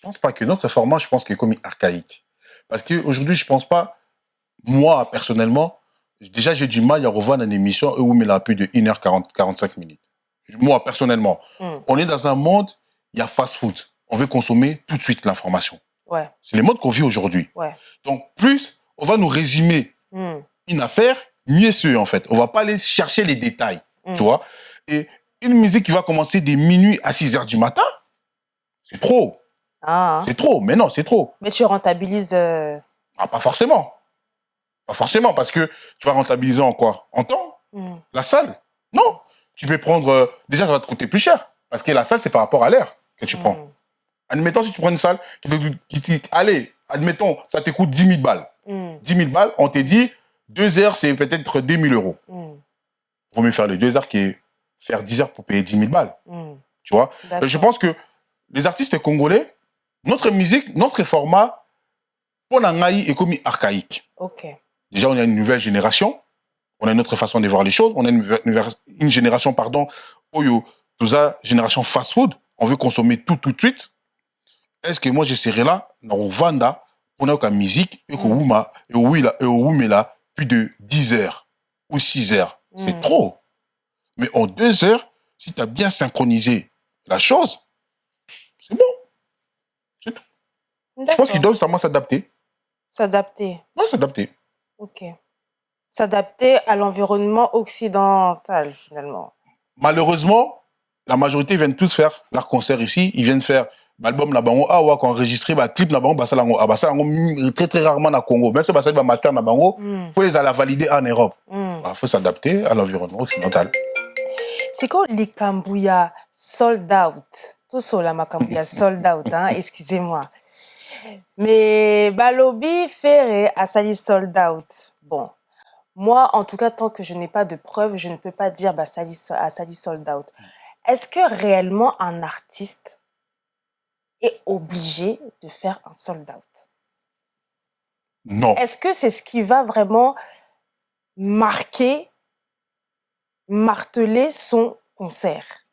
pense pas que notre format, je pense qu'il est comme archaïque. Parce qu'aujourd'hui, je pense pas, moi, personnellement, déjà, j'ai du mal à revoir une émission où il a plus de 1h40, 45 minutes. Moi, personnellement. On est dans un monde, il y a fast-food. On veut consommer tout de suite l'information. Ouais. C'est le monde qu'on vit aujourd'hui. Ouais. Donc, plus on va nous résumer une affaire, mieux c'est, en fait. On va pas aller chercher les détails, tu vois. Et une musique qui va commencer de minuit à 6h du matin, c'est trop. Ah. C'est trop, mais non, c'est trop. Mais tu rentabilises... Ah, pas forcément. Pas forcément, parce que tu vas rentabiliser en quoi? En temps? La salle? Non. Tu peux prendre... déjà, ça va te coûter plus cher. Parce que la salle, c'est par rapport à l'heure que tu prends. Admettons, si tu prends une salle, allez, admettons, ça te coûte 10 000 balles. 10 000 balles, on te dit, 2 heures, c'est peut-être 2 000 euros. Vaut mieux faire les 2 heures que faire 10 heures pour payer 10 000 balles. Tu vois? Je pense que les artistes congolais, notre musique, notre format, pour l'angaï est comme archaïque. Ok. Déjà, on a une nouvelle génération. On a une autre façon de voir les choses. On a une génération, pardon, Oyo, toute la génération fast-food. On veut consommer tout de suite. Est-ce que moi, je serai là, dans Rwanda, pour notre musique, et que là, plus de 10 heures ou 6 heures? C'est trop. Mais en 2 heures, si tu as bien synchronisé la chose, c'est bon. C'est tout. Je pense qu'il doit seulement s'adapter. S'adapter. Oui, s'adapter. Ok. S'adapter à l'environnement occidental, finalement. Malheureusement, la majorité viennent tous faire leur concert ici. Ils viennent faire l'album Nabango, qu'on enregistré, clip Nabango, Basalango, très très rarement na Congo. Même si Basalango, master Nabango, faut les aller valider en Europe. Faut s'adapter à l'environnement occidental. C'est quoi les Kambouya sold out? Tout ça, la Makambouya sold out, hein, excusez-moi. Mais Balobi Ferré a sali sold out. Bon. Moi, en tout cas, tant que je n'ai pas de preuves, je ne peux pas dire sali sold out. Est-ce que réellement un artiste est obligé de faire un sold out? Non. Est-ce que c'est ce qui va vraiment marteler son concert?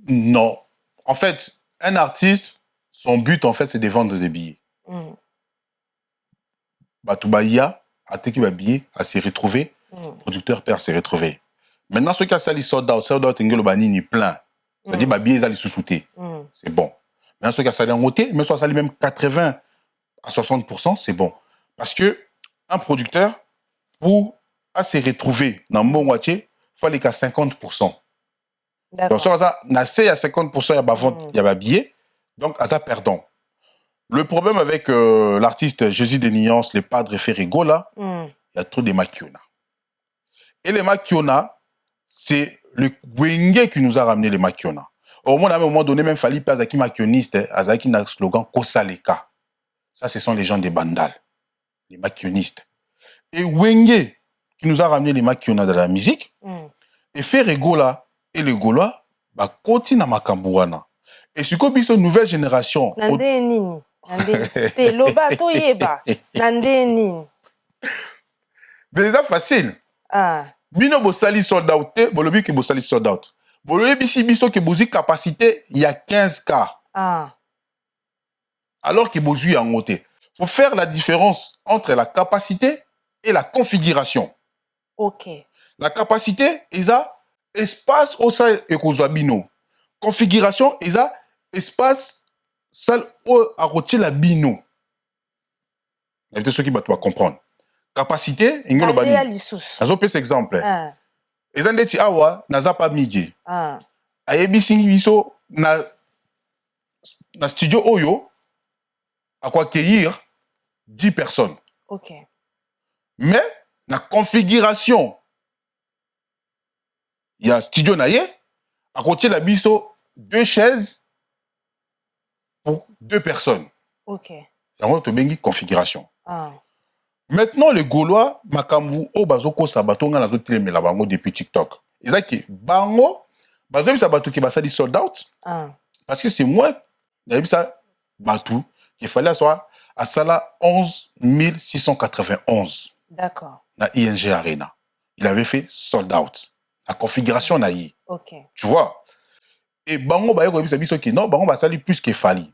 Non. En fait, un artiste, son but, en fait, c'est de vendre des billets. Batoubaïa, à qui va billet, à se retrouver, producteur père se retrouver. Maintenant, ceux qui ont sali sold out, il plein. C'est-à-dire, billet, ils allaient sous-souter. C'est bon. Maintenant, ceux qui ont sali en côté, même si on sali même 80 à 60%, c'est bon. Parce que un producteur, pour se retrouver dans mon moitié, il faut aller qu'à 50%. Donc, si on a assez à 50%, il y a billet, donc, à ça, perdant. Le problème avec l'artiste Jésus des Nuances, les padres Ferrigo, là, il y a trop de makiona. Et les makiona, c'est le Gwenge qui nous a ramené les makiona. Au moins, à un moment donné, même Fali Pazaki makioniste, Azaki n'a slogan Kosaleka. Ça, ce sont les gens des bandales, les makionistes. Et Gwenge qui nous a ramené les makiona de la musique, et Ferrigo, là, et les Gaulois, continuent à Makambouana. Et ce qu'on une nouvelle génération. Nande nini. Te loba to yeba. Nande nini. Mais c'est facile. Bino bosali sold out, bolobi ki bosali sold out. Bolobi bisi biso ki bozi capacité, il y a 15 cas. Alors que bozi en côté. Faut faire la différence entre la capacité et la configuration. Ok. La capacité, ils ont espace au sein et bino. Configuration, ils ont espace salle à retirer la bino. Il y a ceux qui vont comprendre. Capacité, il y a le bani. Azopé cet exemple. eza ndeti awa naza pa migi Ah, ayebisi biso na studio oyo accueillir 10 personnes ok. mais na configuration ya studio na ye akotiela biso 2 chaises pour 2 personnes Ok. yango tobengi configuration. Ah, Maintenant, les Gaulois, makambu o bazoko sabato nga nazo telemela bango depuis TikTok. Eza ki bango bazo bisa bato ki basali sold out ah, parce que c'est moi ça batou qu'il fallait asseoir à sala 11 691 d'accord. na ING Arena. Il avait fait sold out. La configuration na yi. Ok. Tu vois? Et bango ba yoko bisa biso ki non, bango basali plus que Fali.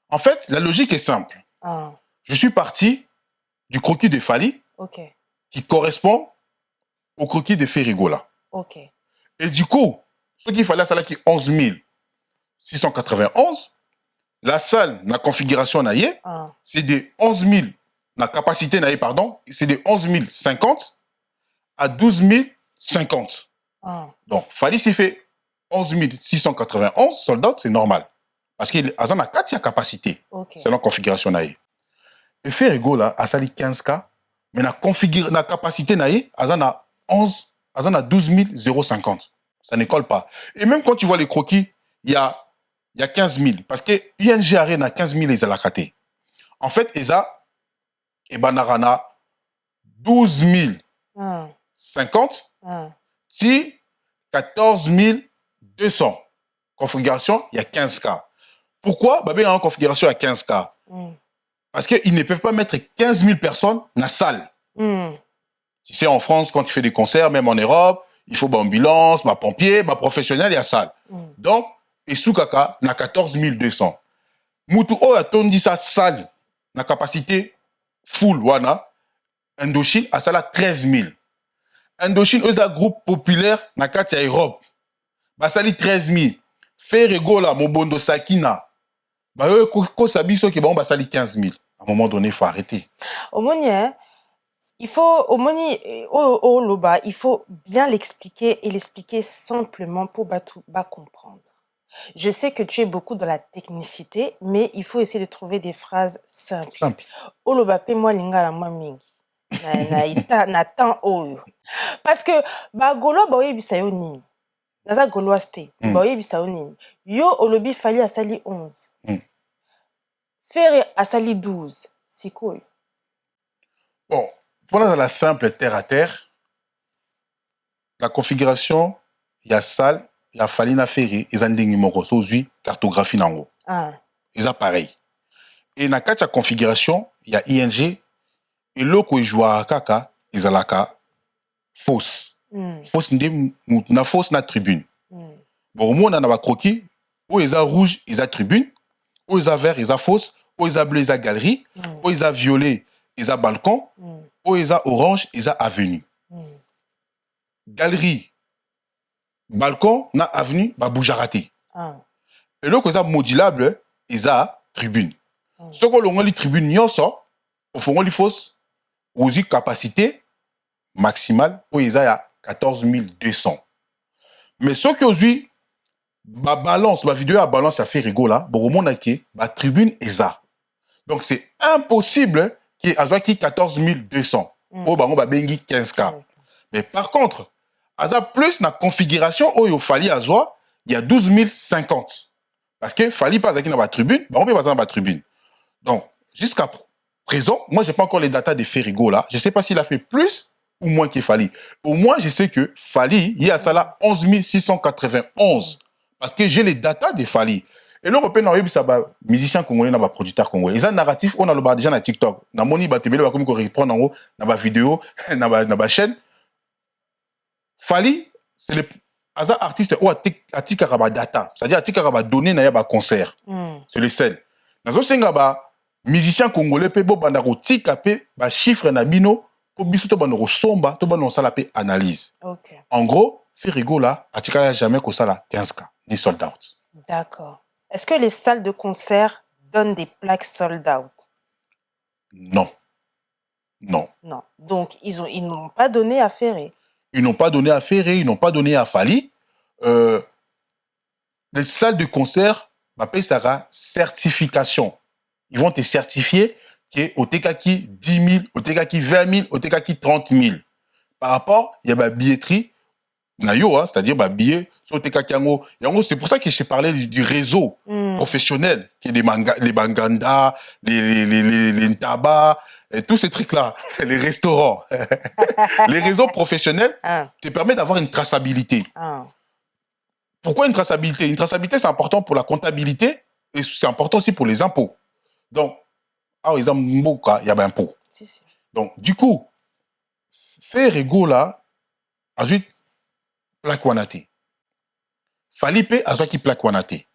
En fait, la logique est simple. Ah, Je suis parti du croquis de Fali ok. qui correspond au croquis de Ferrigola. Ok. Et du coup, ce qu'il fallait, c'est là qui 11 691. La salle, la configuration, Ah, c'est de 11 000, la capacité, pardon, c'est de 11 050 à 12 050. ah, Donc, Fali s'il fait 11 691 soldats, c'est normal. Parce qu'il a 4 capacité, ok. selon la configuration. Et Ferrigola, a sali 15K, mais la capacité, a 11, a 12 050. Ça ne colle pas. Et même quand tu vois les croquis, il y a 15 000. Parce que ING Arena, 15 000, ils ont la caté. En fait, ils ont, et Banarana, 12 Ah, 050, ah, si 14 200. Configuration, il y a 15K. Pourquoi? Bah, bien, en configuration, il y a 15K. Parce qu'ils ne peuvent pas mettre 15 000 personnes dans la salle. Tu sais, en France, quand tu fais des concerts, même en Europe, il faut ambulance, pompier, professionnel, il y a salle. Donc, et sous kaka, na 14 200. Moutou o a tondi sa salle, na capacité full, wana, Indochine, a salle 13 000. Indochine, eux, un groupe populaire, na katia Europe. Ba sali 13 000. Ferrigola, Mobondo Sakina. Bah, eux, ko sabiso ki ba sali 15 000. À un moment donné, il faut arrêter. Omoni, hein, il faut, Omoni, Loba, il faut bien l'expliquer et l'expliquer simplement pour ba comprendre. Je sais que tu es beaucoup dans la technicité, mais il faut essayer de trouver des phrases simples. Simple. Oloba pe moi lingala moi mingi. Na temps oyo. Parce que ba golo ba oyebisa yo nini. Naza goloise te. Ba oyebisa yo nini. Yo olobi fali asali 11. Faire asali 12. Sikoyo. Bon, pour la simple terre à terre, la configuration, il y a salle, il y a Falina Ferry, ils ont des numéros, sous cartographie nango. Ah. Ils ont pareil. Et dans la configuration, il y a ING, et l'autre qui joue à Kaka, ils ont la fausse. Fausse, na fausse na tribune. Bon, au moins, on a un croquis, où ils ont rouge, ils ont tribune, où ils ont vert, ils ont fausse, où ils ont bleu, ils ont galerie, où ils ont violet, ils ont balcon, où ils ont orange, ils ont avenue. Galerie, balcon, na avenue, ba boujarate. Et là, ils ont modulable, ils ont tribune. Ce que l'on a les tribunes, il y a ça, au fond, il faut aussi capacité maximale, où ils ont 14 200. Mais ce que aujourd'hui, ma balance, ma vidéo à balance, ça fait rigoler, bon, au monde, ma tribune est ça. Donc, c'est impossible qu'il y ait 14 200. Au bango, ba bengi 15K. Mais par contre, à plus la configuration où il fallait avoir, il y a 12 050. Parce que fallait pas dans la tribune, on peut pas dans la tribune. Donc, jusqu'à présent, moi, j'ai pas encore les datas de Ferrigo là. Je sais pas s'il a fait plus ou moins qu'il fallait. Au moins, je sais que Fali, il y a ça là 11 691. Parce que j'ai les datas de Fali. Et l'Européen, on a eu ça, musicien congolais, n'a pas producteur congolais. Ils ont un narratif, on a le déjà dans TikTok. Dans mon iba, tu comme qu'on reprend en haut, dans ma vidéo, dans ma chaîne. Fali, c'est le artiste ou atika raba data. C'est-à-dire atika raba donner na ya concert. C'est le seul. Dans un senga musicien congolais pe bo banda ko tika pe ba chiffre na bino ko biso to banda ko somba to banda sala pe analyse. OK. En gros, Ferrigo là atika jamais ko sala 15K ni sold out. D'accord. Est-ce que les salles de concert donnent des plaques sold out? Non. Non. Non. Donc ils n'ont pas donné à Ferré. ils n'ont pas donné à Ferré, ils n'ont pas donné à Fali. Les salles de concert, ça sera certification. Ils vont te certifier au TKaki 10 000, au TKaki 20 000, au TKaki 30 000. Par rapport, il y a la billetterie, c'est-à-dire billet sur TKaki Yango. C'est pour ça que je t'ai parlé du réseau professionnel, qui est les Banganda, les Ntaba, et tous ces trucs-là, les restaurants. Les réseaux professionnels te permettent d'avoir une traçabilité. Pourquoi une traçabilité? Une traçabilité, c'est important pour la comptabilité et c'est important aussi pour les impôts. Donc, il y a un impôt. Si. Donc, du coup, Ferrego là, ensuite, plaque wanate. Falipe, azaki plaque wanate.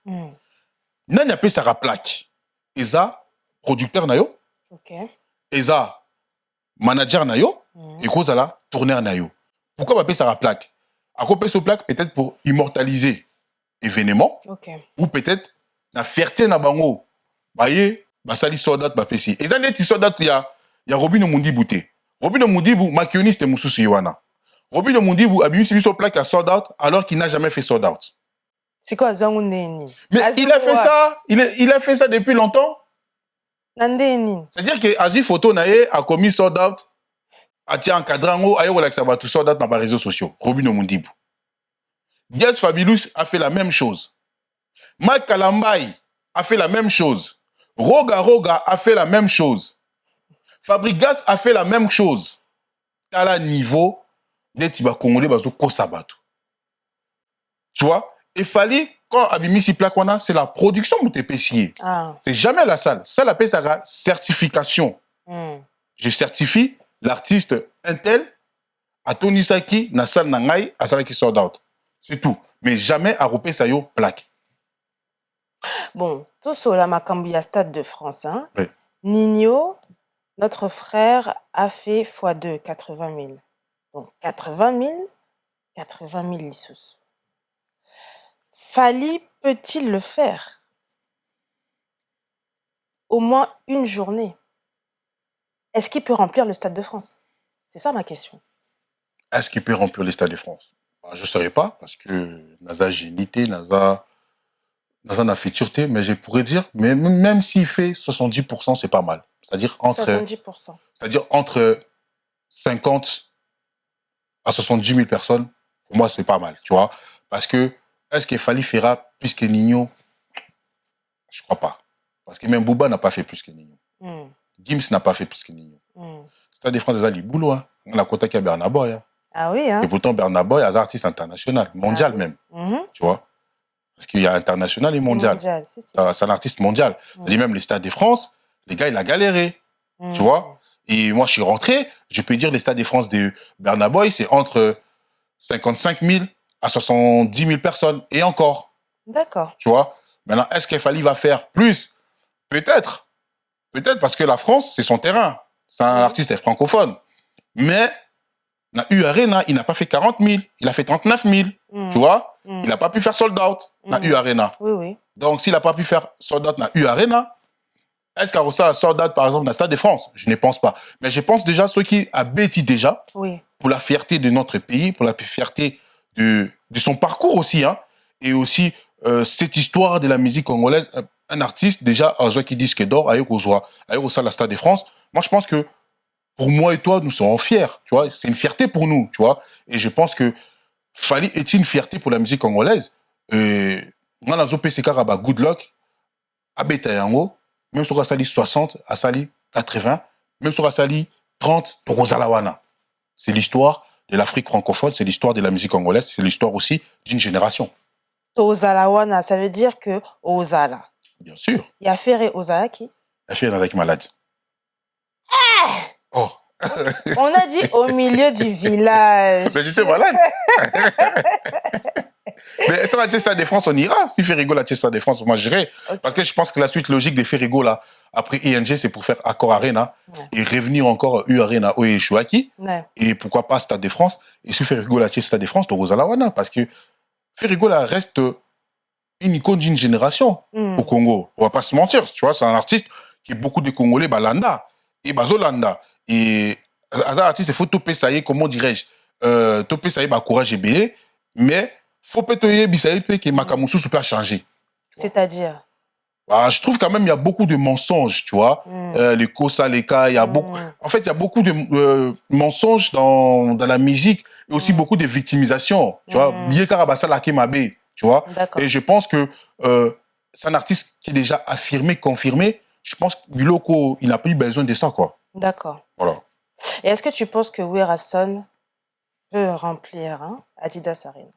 Nani appelle ça plaque. Eza, producteur nayo. Ok. Eza, manager nayo. Et cause la tourneur nayo. Pourquoi on appelle ça plaque? À quoi ce plaque? Peut-être pour immortaliser événement. Ok. Ou peut-être la fierté na bango. Baye, basali soldat bapesi. Et dans les petits soldats, il y a Robin Omundi Bouté. Robin Omundi Bou, makioniste Moussou Yowana. Robin Omundi Bou a bien suivi son plaque à soldat alors qu'il n'a jamais fait soldat. C'est quoi Zangu Neni? Mais il a fait ça, il a fait ça depuis longtemps. C'est-à-dire que Azi Photo Naye a commis soldat, a tia encadrango, a eu relaxé à tout soldat dans les réseaux sociaux. Robin Omundi Bou. Diaz Fabulous a fait la même chose. Mike Kalambay a fait la même chose. Roga Roga a fait la même chose. Fabrigas a fait la même chose. À la niveau des Tiba Congolais, tu vois? Et fallait, quand Abimisi Plakwana, c'est la production où tu es payé. C'est jamais la salle. Ça, la paie, ça certification. Je certifie l'artiste Intel à Tony Saki, na salle Nangai, à salle qui sort out. C'est tout. Mais jamais à Ropé Sayo plaque. Bon, tout sur la Macambia Stade de France. Hein? Oui. Nino, notre frère, a fait x2, 80 000. Donc 80 000 lissus. Fali peut-il le faire? Au moins une journée. Est-ce qu'il peut remplir le Stade de France? C'est ça ma question. Est-ce qu'il peut remplir le Stade de France? Je ne saurais pas, parce que Naza génité, Naza n'a futurité, mais je pourrais dire, mais même s'il fait 70%, c'est pas mal. C'est-à-dire entre 70%. C'est-à-dire entre 50 à 70 000 personnes, pour moi, c'est pas mal, tu vois. Parce que, est-ce qu'il Fali fera plus que Nino? Je crois pas. Parce que même Bouba n'a pas fait plus que Nino. Gims n'a pas fait plus que Nino. Stade de France, c'est les boulot, hein. On a côté qu'il y a Bernard Boy, hein. Ah oui, hein. Et pourtant, Bernard Boy est un artiste international, mondial même. Tu vois. Parce qu'il y a international et mondial. C'est un artiste mondial. C'est-à-dire même les Stades de France, les gars, il a galéré. Tu vois. Et moi, je suis rentré, je peux dire les Stades de France de Bernard Boy, c'est entre 55 000 à 70 000 personnes. Et encore. D'accord. Tu vois. Maintenant, est-ce qu'il va faire plus? Peut-être. Peut-être parce que la France, c'est son terrain. C'est un artiste francophone. Mais, la U Arena, il n'a pas fait 40 000. Il a fait 39 000. Tu vois. Il n'a pas pu faire sold out dans U Arena. Oui, oui. Donc, s'il n'a pas pu faire sold out dans U Arena, est-ce qu'il y a ça sold out, par exemple, dans le Stade de France? Je ne pense pas. Mais je pense déjà, ceux qui ont bêti déjà, pour la fierté de notre pays, pour la fierté de son parcours aussi, hein, et aussi cette histoire de la musique congolaise, un artiste déjà, qui disque d'or, avec la Stade de France. Moi, je pense que pour moi et toi, nous sommes fiers, tu vois. C'est une fierté pour nous, tu vois. Et je pense que Fali est une fierté pour la musique congolaise. Et moi, dans le PCK, good luck, à Betayango, même sur Asali 60, Asali 80, même sur Asali 30, Torozalawana. C'est l'histoire de l'Afrique francophone, c'est l'histoire de la musique congolaise, c'est l'histoire aussi d'une génération. Torozalawana, ça veut dire que Ozala. Bien sûr. Il y a Ferré Ozala qui? Il y a Ferré avec malade. Oh. On a dit au milieu du village. Mais j'étais malade. Mais sur la Stade de France, on ira. Si Ferrigo la Stade de France, moi j'irai. Okay. Parce que je pense que la suite logique de Ferrigo là, après ING, c'est pour faire Accor Arena et revenir encore U Arena au Chouaki. Et pourquoi pas Stade de France. Et si Ferrigo la Stade de France, donc aux Alawana. Parce que Ferrigo là reste une icône d'une génération au Congo. On va pas se mentir. Tu vois, c'est un artiste qui est beaucoup de Congolais, Balanda et Bazolanda. Et un artiste, il faut topper ça y est, comment dirais-je, topé ça y est, courage et belé, mais faut peut-être bisaï que Makamusu peut changer. C'est-à-dire? Bah, je trouve quand même il y a beaucoup de mensonges, tu vois. Les Kosa, les cas, il y a beaucoup. En fait, il y a beaucoup de mensonges dans la musique et aussi beaucoup de victimisation, tu vois. Lié Karabassa Lakemabe, tu vois. Et je pense que c'est un artiste qui est déjà affirmé, confirmé. Je pense que Biloko, il n'a plus besoin de ça, quoi. D'accord. Voilà. Et est-ce que tu penses que Werason peut remplir Adidas Arena?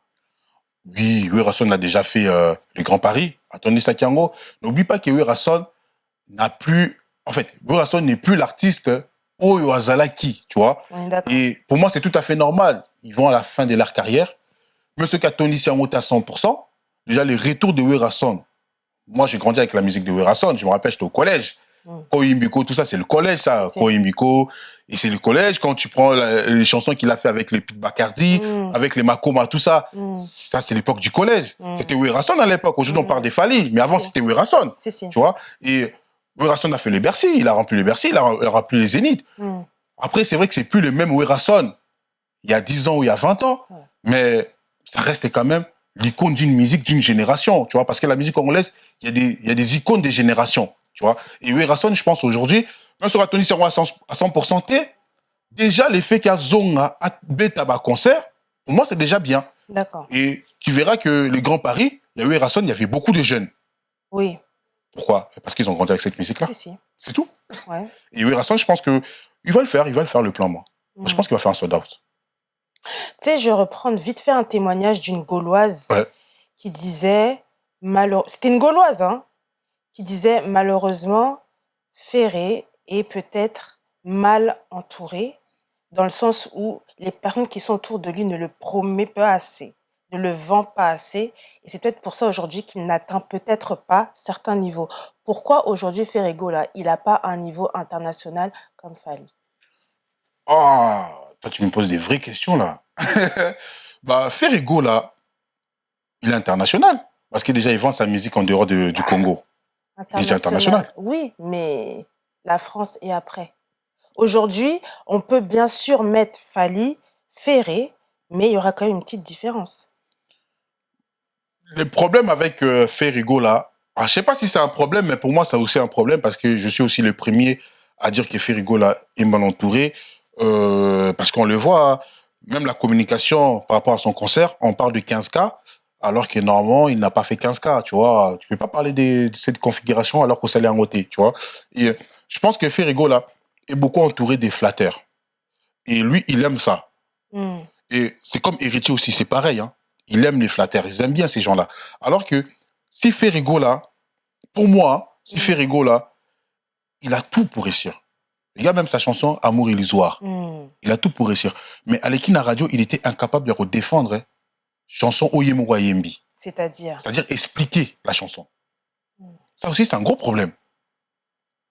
Oui, Werason a déjà fait le Grand Paris. Attendez Sakiango. N'oublie pas que Werason n'a plus... En fait, Werason n'est plus l'artiste Oyo Azalaki, tu vois. Et pour moi, c'est tout à fait normal. Ils vont à la fin de leur carrière. Monsieur Katoni Siango à 100%. Déjà, le retour de Werason. Moi, j'ai grandi avec la musique de Werason. Je me rappelle, j'étais au collège. Koimbiko, tout ça, c'est le collège, ça. Koimbiko. Et c'est le collège, quand tu prends les chansons qu'il a fait avec les Pete Bacardi, avec les Makoma, tout ça, ça, c'est l'époque du collège. C'était Werason à l'époque. Aujourd'hui, on parle des Fali, mais avant, c'était Werason. Tu vois? Et Werason a fait le Bercy, il a rempli le Bercy, il a rempli les Zéniths. Après, c'est vrai que c'est plus le même Werason il y a 10 ans ou il y a 20 ans, mais ça reste quand même l'icône d'une musique d'une génération, tu vois? Parce que la musique congolaise, il y a des icônes des générations, tu vois? Et Werason, je pense aujourd'hui, même sur Tony Serron à 100%, déjà l'effet qu'il y a Zonga à Betaba concert, pour moi, c'est déjà bien. D'accord. Et tu verras que le Grand Paris, il y a eu Werason, il y avait beaucoup de jeunes. Oui. Pourquoi? Parce qu'ils ont grandi avec cette musique-là. C'est tout. Ouais. Et Werason, je pense que il va le faire le plan, moi. Je pense qu'il va faire un sold out. Tu sais, je reprends vite fait un témoignage d'une Gauloise qui disait, c'était une Gauloise, qui disait malheureusement, Ferré est peut-être mal entouré, dans le sens où les personnes qui sont autour de lui ne le promettent pas assez, ne le vendent pas assez, et c'est peut-être pour ça aujourd'hui qu'il n'atteint peut-être pas certains niveaux. Pourquoi aujourd'hui Ferrego, là, il n'a pas un niveau international comme Fally? Ah, toi tu me poses des vraies questions là. Bah Ferrego là, il est international, parce que déjà il vend sa musique en dehors du Congo. Déjà international. Oui, mais la France est après. Aujourd'hui, on peut bien sûr mettre Fally, Ferré, mais il y aura quand même une petite différence. Le problème avec Ferrego là, je sais pas si c'est un problème, mais pour moi c'est aussi un problème parce que je suis aussi le premier à dire que Ferrego là est mal entouré, parce qu'on le voit, même la communication par rapport à son concert, on parle de 15K, alors que normalement, il n'a pas fait 15K, tu vois. Tu peux pas parler de cette configuration alors que ça l'est en côté, tu vois. Et je pense que Ferrego, là, est beaucoup entouré des flatteurs. Et lui, il aime ça. Et c'est comme Héritier aussi, c'est pareil, hein. Il aime les flatteurs, ils aiment bien ces gens-là. Alors que si Ferrego, là, pour moi, si Ferrego, là, il a tout pour réussir. Regarde même sa chanson « Amour illusoire ». Il a tout pour réussir. Mais à l'Ekina Radio, il était incapable de redéfendre chanson Oyemura Yembi. C'est-à-dire expliquer la chanson. Ça aussi, c'est un gros problème.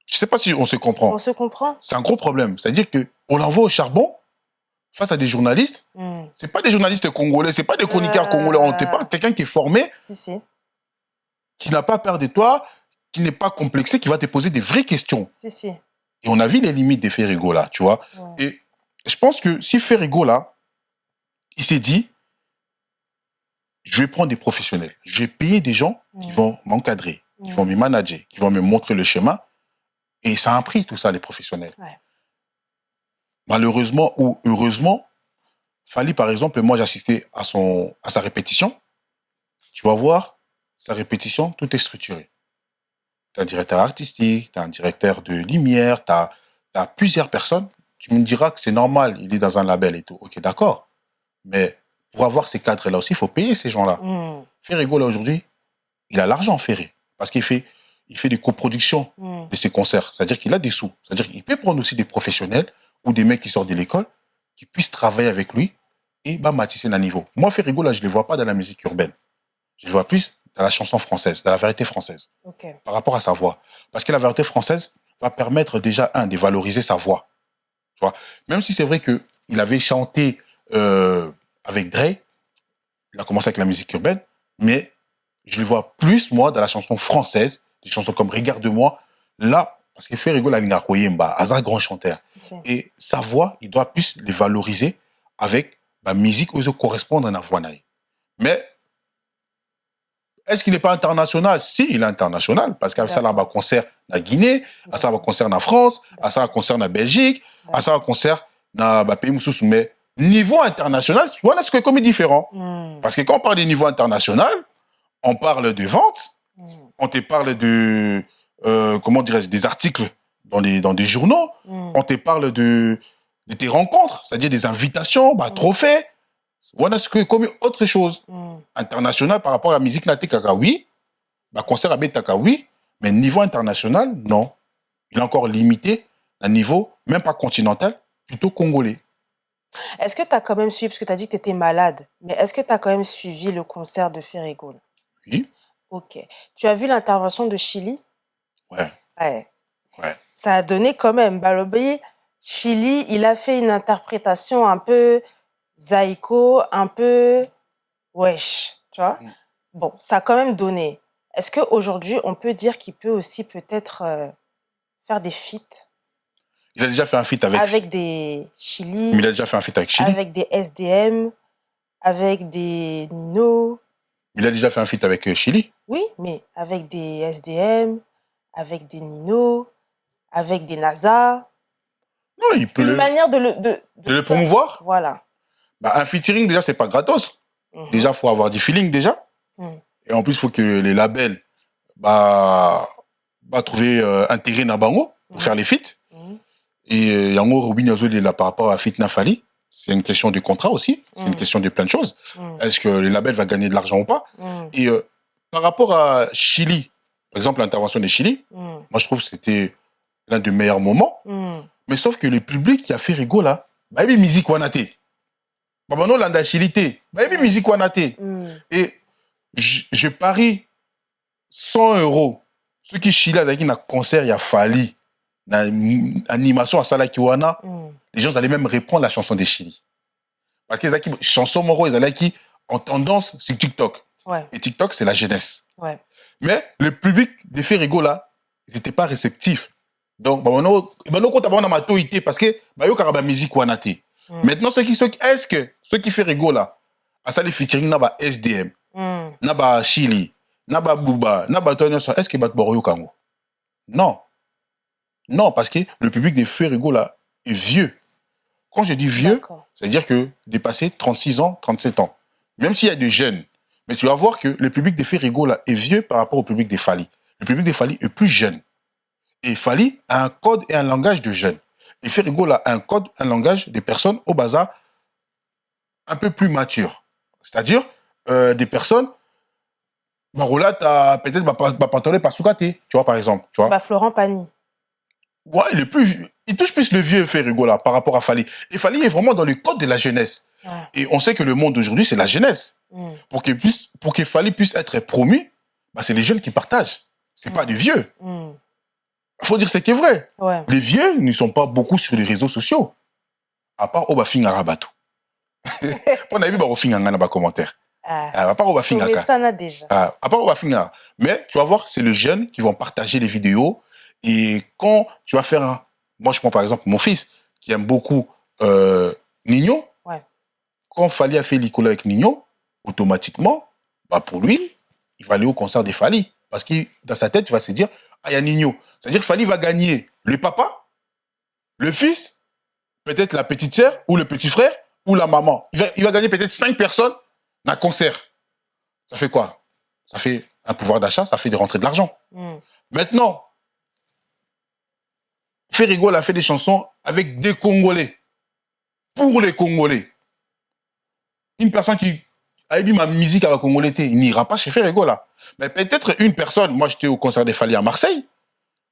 Je sais pas si on se comprend. On se comprend. C'est un gros problème. C'est-à-dire qu'on l'envoie au charbon face à des journalistes. C'est pas des journalistes congolais, c'est pas des chroniqueurs congolais. On n'est pas quelqu'un qui est formé, qui n'a pas peur de toi, qui n'est pas complexé, qui va te poser des vraies questions. Et on a vu les limites des Ferrego là, tu vois. Et je pense que si Ferrego là, il s'est dit, je vais prendre des professionnels. Je vais payer des gens qui vont m'encadrer, qui vont me manager, qui vont me montrer le chemin. Et ça a un prix, tout ça, les professionnels. Malheureusement ou heureusement, Fally, par exemple, moi, j'ai assisté à sa répétition. Tu vas voir, sa répétition, tout est structuré. Tu as un directeur artistique, tu as un directeur de lumière, tu as plusieurs personnes. Tu me diras que c'est normal, il est dans un label et tout. Ok, d'accord. Mais pour avoir ces cadres-là aussi, il faut payer ces gens-là. Ferrego, là, aujourd'hui, il a l'argent, Ferré. Parce qu'il fait des coproductions de ses concerts. C'est-à-dire qu'il a des sous. C'est-à-dire qu'il peut prendre aussi des professionnels ou des mecs qui sortent de l'école, qui puissent travailler avec lui et matisser un niveau. Moi, Ferrego, là, je ne le vois pas dans la musique urbaine. Je le vois plus dans la chanson française, dans la variété française. Par rapport à sa voix. Parce que la variété française va permettre déjà, de valoriser sa voix. Tu vois, même si c'est vrai qu'il avait chanté avec Dre, il a commencé avec la musique urbaine, mais je le vois plus, moi, dans la chanson française, des chansons comme Regarde-moi, là, parce que Ferrego, là, il a un grand chanteur. Et sa voix, il doit plus les valoriser avec la musique oyo correspondre na voix na ye. Mais est-ce qu'il n'est pas international? Si, il est international parce qu'à ça là ba concert na Guinée, à ça ba concert na France, à ça ba concert na Belgique, à ça ba concert na ba pays mususu, mais niveau international, voilà ce que comme est différent. Parce que quand on parle de niveau international, on parle de vente, on te parle de comment dirais-je, des articles dans des journaux, on te parle de tes rencontres, c'est-à-dire des invitations, bah, trophées. Voilà ce que comme autre chose international par rapport à la musique naté kaka oui, bah concert à Betaka oui, mais niveau international non, il est encore limité à niveau même pas continental, plutôt congolais. Est-ce que tu as quand même suivi, parce que tu as dit que tu étais malade, mais est-ce que tu as quand même suivi le concert de Ferrygold? Oui. Ok. Tu as vu l'intervention de Chili? Ouais. Ouais. Ça a donné quand même. Balobi, Chili, il a fait une interprétation un peu zaïko, un peu wesh, tu vois. Bon, ça a quand même donné. Est-ce qu'aujourd'hui, on peut dire qu'il peut aussi peut-être faire des feats? Il a déjà fait un feat avec des Chili. Mais il a déjà fait un feat avec Chili. Avec des SDM, avec des Nino. Il a déjà fait un feat avec Chili. Oui, mais avec des SDM, avec des Nino, avec des NASA. Non, il peut une manière de le promouvoir. Voilà. Bah, un featuring, déjà, c'est pas gratos. Déjà, il faut avoir du feeling, déjà. Et en plus, il faut que les labels bah trouver intérêt dans Bango pour faire les feats. Et Yango Robin là par rapport à Fit Nafali, c'est une question de contrat aussi, c'est une question de plein de choses. Est-ce que le label va gagner de l'argent ou pas? Et par rapport à Chili, par exemple l'intervention de Chili, moi je trouve que c'était l'un des meilleurs moments. Mais sauf que le public qui a fait rigolo là, bah il y a musique wanaté. Bah non landa Chili té, bah il y a musique wanaté. Et je parie 100 €. Ceux qui Chili avec un concert, il y a Fali. Animation à Sala Kiwana, les gens allaient même répondre à la chanson des Chili. Parce que les chansons moro, ils allaient qui en tendance sur TikTok. Et TikTok, c'est la jeunesse. Mais le public des Ferrigo là, ils n'étaient pas réceptifs. Donc, parce que la musique maintenant, est-ce que ceux qui Ferrigo là, à ça les featuring na ba SDM, na ba Chili, na ba Bouba, na ba Tonyo, est-ce que bat Boroyo Kango? Non. Non, parce que le public des Ferrigo là est vieux. Quand je dis vieux, c'est-à-dire que dépassé 36 ans, 37 ans. Même s'il y a des jeunes. Mais tu vas voir que le public des Ferrigo là est vieux par rapport au public des Fali. Le public des Fali est plus jeune. Et Fali a un code et un langage de jeunes. Et Ferrigo là a un code, un langage des personnes au bazar un peu plus matures. C'est-à-dire des personnes Marola, t'as peut-être pas par Soukate, tu vois, par exemple. Tu vois. Bah, Florent Pagny. Ouais, il touche plus le vieux Ferrigo là par rapport à Fali. Et Fali est vraiment dans le code de la jeunesse. Et on sait que le monde d'aujourd'hui, c'est la jeunesse. Pour que Fali puisse être promu, bah, c'est les jeunes qui partagent. C'est pas des vieux. Il faut dire ce qui est vrai. Les vieux ne sont pas beaucoup sur les réseaux sociaux. À part Obafinga Rabatou. On a vu Barofinga dans les commentaires. À part Obafinga. À part Obafinga. Mais tu vas voir, c'est les jeunes qui vont partager les vidéos. Et quand tu vas faire moi je prends par exemple mon fils qui aime beaucoup Nino, quand Fali a fait l'école avec Nino, automatiquement, bah pour lui, il va aller au concert de Fali. Parce que dans sa tête, il va se dire, ah, il y a Nino. C'est-à-dire que Fali va gagner le papa, le fils, peut-être la petite sœur, ou le petit frère, ou la maman. Il va gagner peut-être 5 personnes dans un concert. Ça fait quoi? Ça fait un pouvoir d'achat, ça fait des rentrées de l'argent. Maintenant, Ferrigo a fait des chansons avec des Congolais. Pour les Congolais. Une personne qui a dit ma musique à la Congolais, il n'ira pas chez Ferrigo là. Mais peut-être une personne, moi j'étais au concert des Fali à Marseille,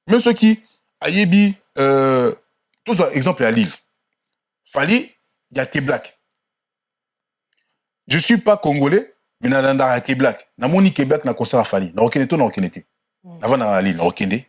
même ceux qui, à Yebi, tous exemple à Lille. Fali, il y a K-Black. Je ne suis pas Congolais, mais dans la K-Black. Dans mon K-Black, dans le concert à Fali. Dans Rokeneto, dans Rokenete. Avant dans Lille, dans Rokende.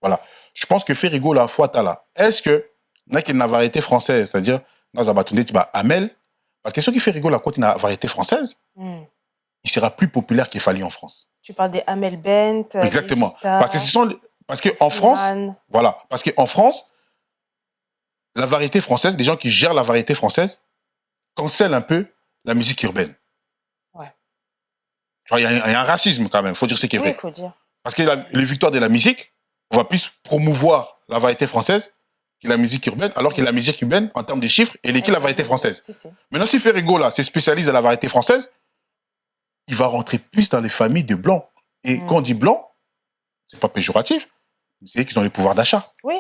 Voilà. Je pense que Ferrigo la fois là. Est-ce que n'a qu'il y a une variété française, c'est-à-dire dans Zabatunde, tu vas Amel, parce que ceux qui Ferrigo la côte une variété française, il sera plus populaire qu'il Fali en France. Tu parles des Amel Bent. Exactement. Parce que en France, voilà, parce que en France, la variété française, les gens qui gèrent la variété française, cancelle un peu la musique urbaine. Ouais. Tu vois, il y a un racisme quand même, il faut dire ce qui est Oui, il vrai. faut dire. Parce que les victoires de la musique, on va plus promouvoir la variété française que la musique urbaine, alors que la musique urbaine, en termes de chiffres, elle est qui la variété française. Si. Maintenant, si Ferrigo, là, se spécialise à la variété française, il va rentrer plus dans les familles de blancs. Et quand on dit blanc, c'est pas péjoratif, c'est qu'ils ont le pouvoir d'achat. Oui.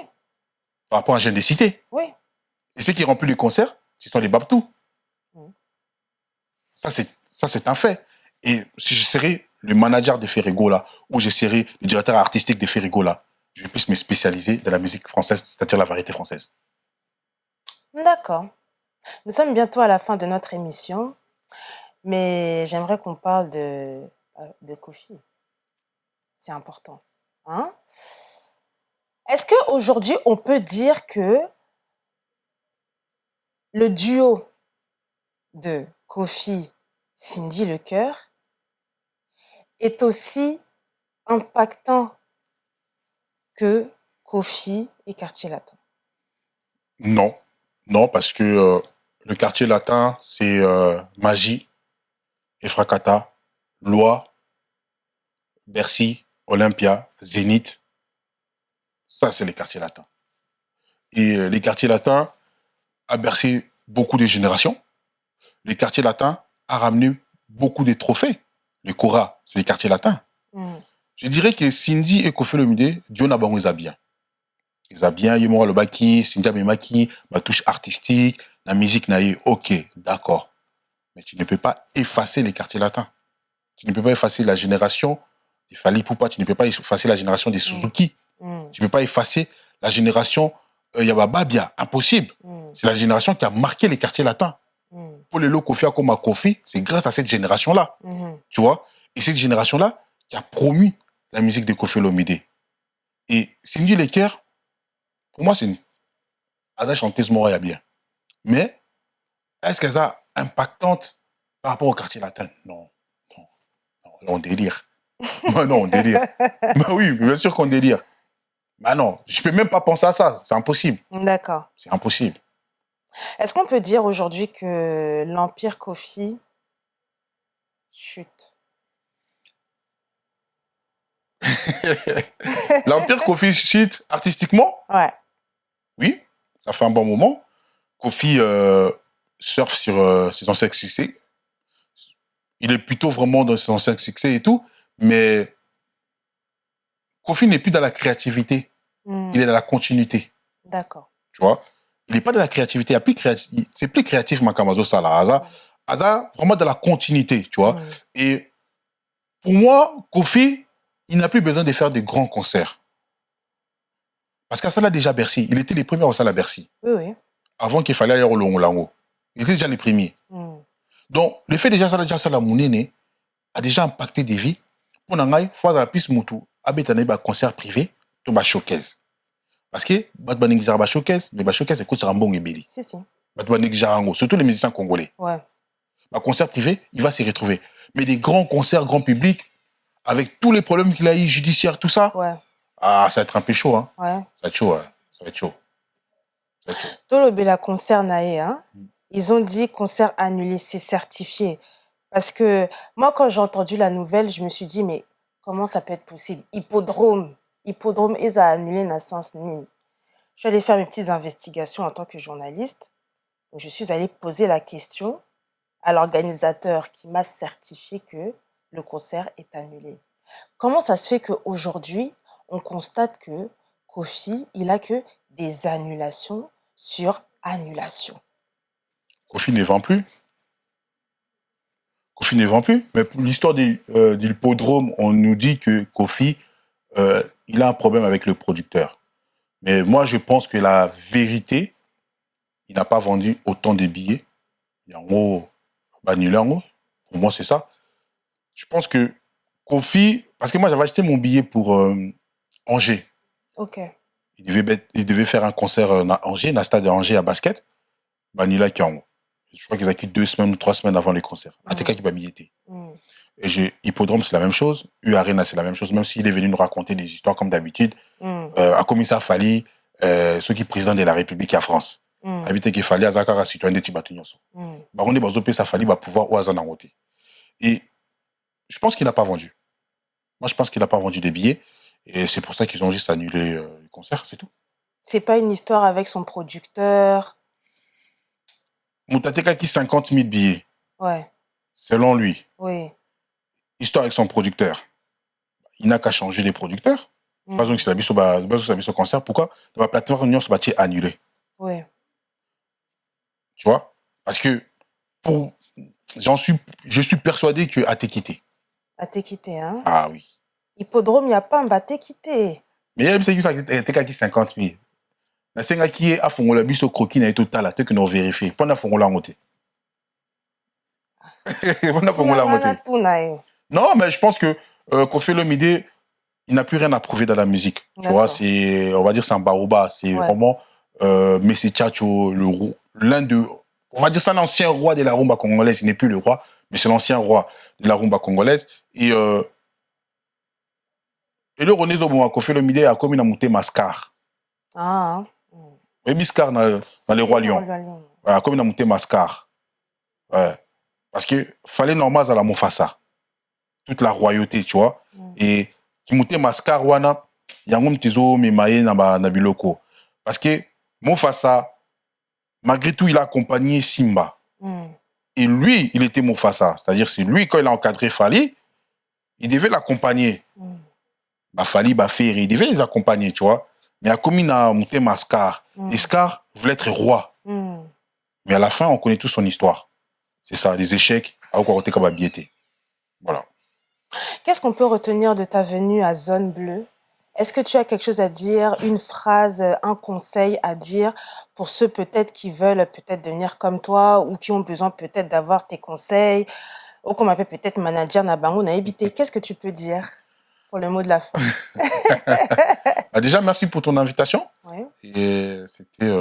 Par rapport à un jeune des cités. Oui. Et ceux qui remplissent les concerts, ce sont les Babtous. Ça, c'est un fait. Et si je serais le manager de Ferrigo, là, ou je serais le directeur artistique de Ferrigo, là, je puisse me spécialiser dans la musique française, c'est-à-dire la variété française. D'accord. Nous sommes bientôt à la fin de notre émission, mais j'aimerais qu'on parle de Kofi. C'est important. Hein? Est-ce qu'aujourd'hui, on peut dire que le duo de Kofi, Cindy Lecœur est aussi impactant que Kofi et Quartier Latin? Non. Non, parce que le Quartier Latin, c'est Magie, Efrakata, Loi, Bercy, Olympia, Zénith. Ça, c'est les quartiers latins. Et les quartiers latins a bercé beaucoup de générations. Les quartiers latins a ramené beaucoup de trophées. Le Cora, c'est les quartiers latins. Je dirais que Cindy et Kofi Olomide, Dieu n'a pas bien. Ils ont bien, Yemora le Baki, Cindy Abemaki, ma touche artistique, la musique n'a eu, ok, d'accord. Mais tu ne peux pas effacer les quartiers latins. Tu ne peux pas effacer la génération des Fali Poupa, tu ne peux pas effacer la génération des Suzuki. Tu ne peux pas effacer la génération Yabababia, impossible. C'est la génération qui a marqué les quartiers latins. Pour les lots Kofi Akoma Kofi, c'est grâce à cette génération-là. Tu vois? Et cette génération-là qui a promu la musique de Kofi Olomide. Et Cindy Lecœur, pour moi, c'est une chanteuse Moria bien. Mais est-ce qu'elle est impactante par rapport au quartier latin? Non. On délire. Non, on délire. Bah oui, bien sûr qu'on délire. Bah non, je peux même pas penser à ça. C'est impossible. D'accord. C'est impossible. Est-ce qu'on peut dire aujourd'hui que l'Empire Kofi chute? L'Empire Kofi chute artistiquement? Ouais. Oui, ça fait un bon moment. Kofi surfe sur ses anciens succès. Il est plutôt vraiment dans ses anciens succès et tout, mais Kofi n'est plus dans la créativité. Il est dans la continuité. D'accord. Tu vois? Il n'est pas dans la créativité. C'est plus créatif, Makamazo Sala. Aza, vraiment dans la continuité, tu vois? Et pour moi, Kofi, il n'a plus besoin de faire de grands concerts. Parce qu'à ça, là, déjà Bercy. Il était les premiers au salle à Bercy. Oui. Avant qu'il fallait aller au Longo. Il était déjà les premiers. Donc, le fait déjà ça, la Mounene a déjà impacté des vies. Pour Nangaï, fois dans la piste Moutou, abetane ba concert privé, to ba showcase. Parce que, bat négligera ba showcase, mais ba showcase écoute Rambong et Béli. Si. Bat négligera Rango, surtout les musiciens congolais. Ouais. Ba concert privé, il va s'y retrouver. Mais des grands concerts, grand public, avec tous les problèmes qu'il a eu, judiciaires, tout ça. Ouais. Ah, ça va être un peu chaud, hein. Ouais. Ça va être chaud, hein. Ça va être chaud. Dans le Bela concert naé, hein, ils ont dit concert annulé, c'est certifié. Parce que moi, quand j'ai entendu la nouvelle, je me suis dit, mais comment ça peut être possible? Hippodrome, ils ont annulé na sens nin. Je suis allée faire mes petites investigations en tant que journaliste. Donc, je suis allée poser la question à l'organisateur qui m'a certifié que le concert est annulé. Comment ça se fait qu'aujourd'hui, on constate que Kofi, il a que des annulations sur annulations? Kofi ne vend plus. Kofi ne vend plus. Mais pour l'histoire de l'hippodrome, on nous dit que Kofi, il a un problème avec le producteur. Mais moi, je pense que la vérité, il n'a pas vendu autant de billets. Il y a en gros, annulé en gros. Pour moi, c'est ça. Je pense que Kofi, parce que moi, j'avais acheté mon billet pour Angers. Ok. Il devait faire un concert à Angers, dans le stade de Angers à basket. Banila Kiango. Je crois qu'ils ont quitté 2 semaines ou 3 semaines avant les concerts. En tout cas, qui va billetter. Et Hippodrome, c'est la même chose. U-Arena, c'est la même chose. Même s'il est venu nous raconter des histoires comme d'habitude. À Commissaire Fali, ceux qui président de la République à France. Habiter qu'il fallait azakara citoyen de Tibatunyoso. Baronde bazopé ça fallait pouvoir ou azanangote. Et je pense qu'il n'a pas vendu. Moi, je pense qu'il n'a pas vendu des billets. Et c'est pour ça qu'ils ont juste annulé le concert, c'est tout. C'est pas une histoire avec son producteur. Moutateka qui 50 000 billets. Ouais. Selon lui. Oui. Histoire avec son producteur. Il n'a qu'à changer les producteurs. Pas besoin qu'il s'habille sur concert. Pourquoi? Dans la plateforme, on va annulé. Oui. Tu vois? Parce que je suis persuadé que a quitté. A quitté, hein? Ah oui. Hippodrome, il n'y a pas un baté quitté. Mais il y a qui 50 000. La senga qui est à fond la biso croquis n'a été total, que nous vérifier. Pendant fond la montée. Pendant fond la montée. Non, mais je pense que Kofi Olomide, il n'a plus rien à prouver dans la musique. Tu vois, c'est, on va dire, c'est un baroba. C'est vraiment Messi Tchatcho, l'un de, on va dire, c'est l'ancien roi de la rumba congolaise. Il n'est plus le roi, mais c'est l'ancien roi de la rumba congolaise. Et le René Zoboma, Kofi Olomide a commis à monter Mascar. Ah. Et Biscar dans les Rois Lions. Ouais, comme il a monté Mascar. Ouais. Parce que fallait normal à la Mofasa. Toute la royauté, tu vois. Et qui montait Mascar, wana, yangom tizo mimaye na biloko. Parce que Mofasa, malgré tout, il a accompagné Simba. Et lui, il était Mofasa. C'est-à-dire, c'est lui, quand il a encadré Fali, il devait l'accompagner. Fali, Ferry, il devait les accompagner, tu vois. Mais à comme il a monté Mascar, et Scar voulait être roi. Mais à la fin, on connaît toute son histoire. C'est ça, les échecs, à côté comme voilà. Qu'est-ce qu'on peut retenir de ta venue à Zone Bleue? Est-ce que tu as quelque chose à dire, une phrase, un conseil à dire pour ceux peut-être qui veulent peut-être devenir comme toi ou qui ont besoin peut-être d'avoir tes conseils ou qu'on m'appelle peut-être manager Nabango Naibité? Qu'est-ce que tu peux dire pour le mot de la fin? Déjà, merci pour ton invitation. Oui. Et c'était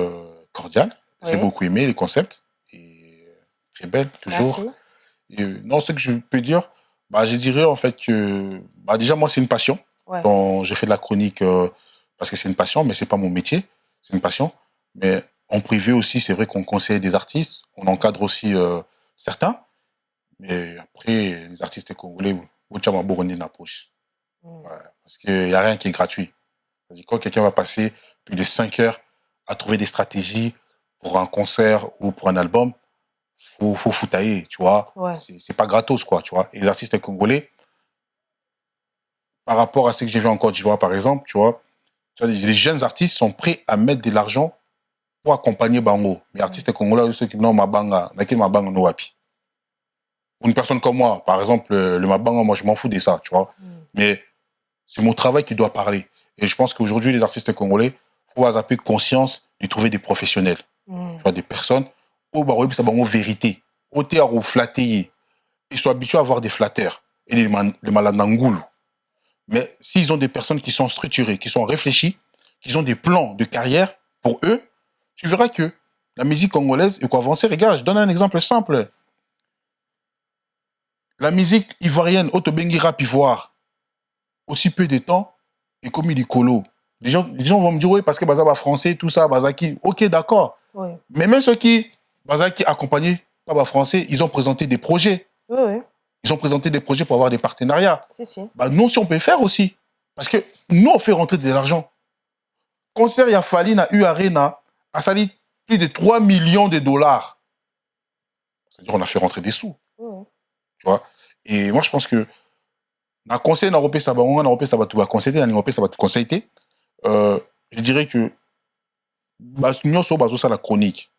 cordial. J'ai beaucoup aimé les concepts. Et très belle, toujours. Merci. Et, non, ce que je peux dire, je dirais en fait que déjà, moi, c'est une passion. Ouais. Donc, j'ai fait de la chronique parce que c'est une passion, mais c'est pas mon métier. C'est une passion. Mais en privé aussi, c'est vrai qu'on conseille des artistes. On encadre aussi certains. Mais après, les artistes congolais, Bouchama Bouroni n'approche. Parce qu'il n'y a rien qui est gratuit. Quand quelqu'un va passer plus de 5 heures à trouver des stratégies pour un concert ou pour un album, faut foutailler, tu vois. Ouais. C'est pas gratos, quoi, tu vois. Et les artistes congolais, par rapport à ce que j'ai vu en Côte d'Ivoire, par exemple, tu vois, les jeunes artistes sont prêts à mettre de l'argent pour accompagner Bango. Mais les artistes congolais, ceux qui n'ont Mabanga, mais qui Mabanga no wapi. Une personne comme moi, par exemple, le Mabanga, moi, je m'en fous de ça, tu vois. Mais c'est mon travail qui doit parler. Et je pense qu'aujourd'hui, les artistes congolais, il faut avoir conscience de trouver des professionnels. Tu vois, des personnes où ça va en vérité. Au théâtre, au flatté. Ils sont habitués à avoir des flatteurs et les malades n'angoulent. Mais s'ils ont des personnes qui sont structurées, qui sont réfléchies, qui ont des plans de carrière pour eux, tu verras que la musique congolaise est quoi avancer. Regarde, je donne un exemple simple. La musique ivoirienne, Otobengi rap ivoire, aussi peu de temps, et comme il est colo. Les gens vont me dire, oui, parce que Bazaba français, tout ça, Bazaki. Ok, d'accord. Oui. Mais même ceux qui, Bazaki accompagnés par les français, ils ont présenté des projets. Oui. Ils ont présenté des projets pour avoir des partenariats. Si. Nous aussi, on peut faire aussi. Parce que nous, on fait rentrer de l'argent. Concert, il y a fallu, na U Arena, a sali plus de 3 millions de dollars. C'est-à-dire, on a fait rentrer des sous. Oui. Tu vois? Et moi, je pense que, dans le conseil, on va conseiller, je dirais que, nous sommes sur la chronique.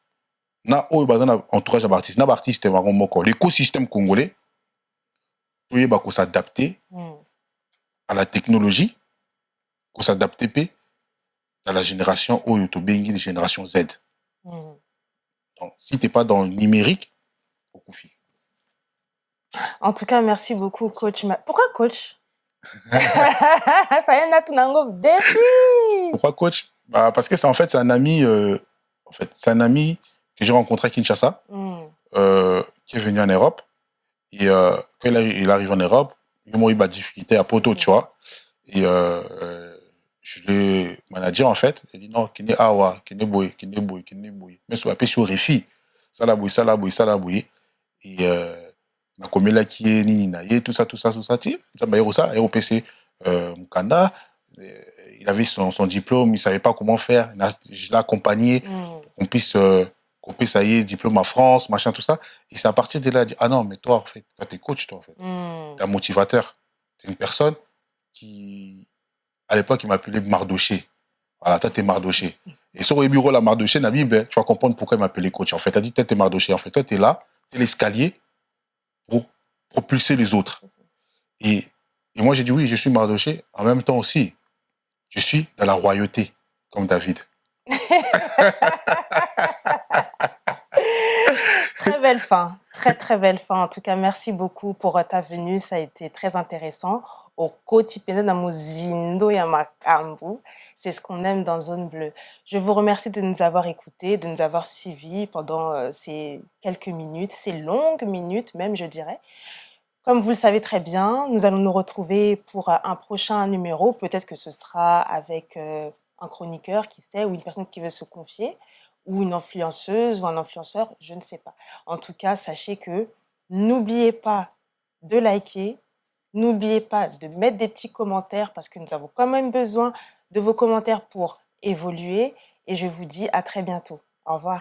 Na entourage d'artistes, na artistes, l'écosystème congolais, il faut s'adapter à la technologie, faut s'adapter à la génération la génération Z. Donc, si tu n'es pas dans le numérique, faut confier. En tout cas, merci beaucoup, coach. Pourquoi coach? Pourquoi coach? Parce que c'est un ami, c'est un ami que j'ai rencontré à Kinshasa, qui est venu en Europe. Et quand il arrive en Europe, il a eu des difficultés à Poto, tu vois. Et le manager, en fait, il dit non, qui n'est awa, qui n'est boy, qui n'est boy, qui n'est boy. Mais sur la pêche, sur Réfi, ça la boy, ça la boy, ça la boy. Et, ma commune qui est Nina, tout ça, ça m'a dit ça, et au PC, Mukanda, il avait son diplôme, il savait pas comment faire, je l'ai accompagné, qu'on puisse aller, diplôme en France, machin, tout ça. Et c'est à partir de là, il dit, ah non, mais toi, en fait, toi, t'es coach, toi, en fait. T'es un motivateur. T'es une personne qui, à l'époque, il m'appelait Mardoché. Voilà, toi, t'es Mardoché. Et sur le bureau, la Mardoché, Nabi, ben, tu vas comprendre pourquoi il m'appelait coach. En fait, t'as dit, toi, t'es Mardoché. En fait, toi, t'es là, t'es l'escalier pour propulser les autres. Et moi, j'ai dit, oui, je suis Mardoché. En même temps aussi, je suis dans la royauté, comme David. Très belle fin, très très belle fin. En tout cas, merci beaucoup pour ta venue, ça a été très intéressant. C'est ce qu'on aime dans Zone Bleue. Je vous remercie de nous avoir écoutés, de nous avoir suivis pendant ces quelques minutes, ces longues minutes même, je dirais. Comme vous le savez très bien, nous allons nous retrouver pour un prochain numéro. Peut-être que ce sera avec un chroniqueur, qui sait, ou une personne qui veut se confier, ou une influenceuse ou un influenceur, je ne sais pas. En tout cas, sachez que n'oubliez pas de liker, n'oubliez pas de mettre des petits commentaires parce que nous avons quand même besoin de vos commentaires pour évoluer. Et je vous dis à très bientôt. Au revoir.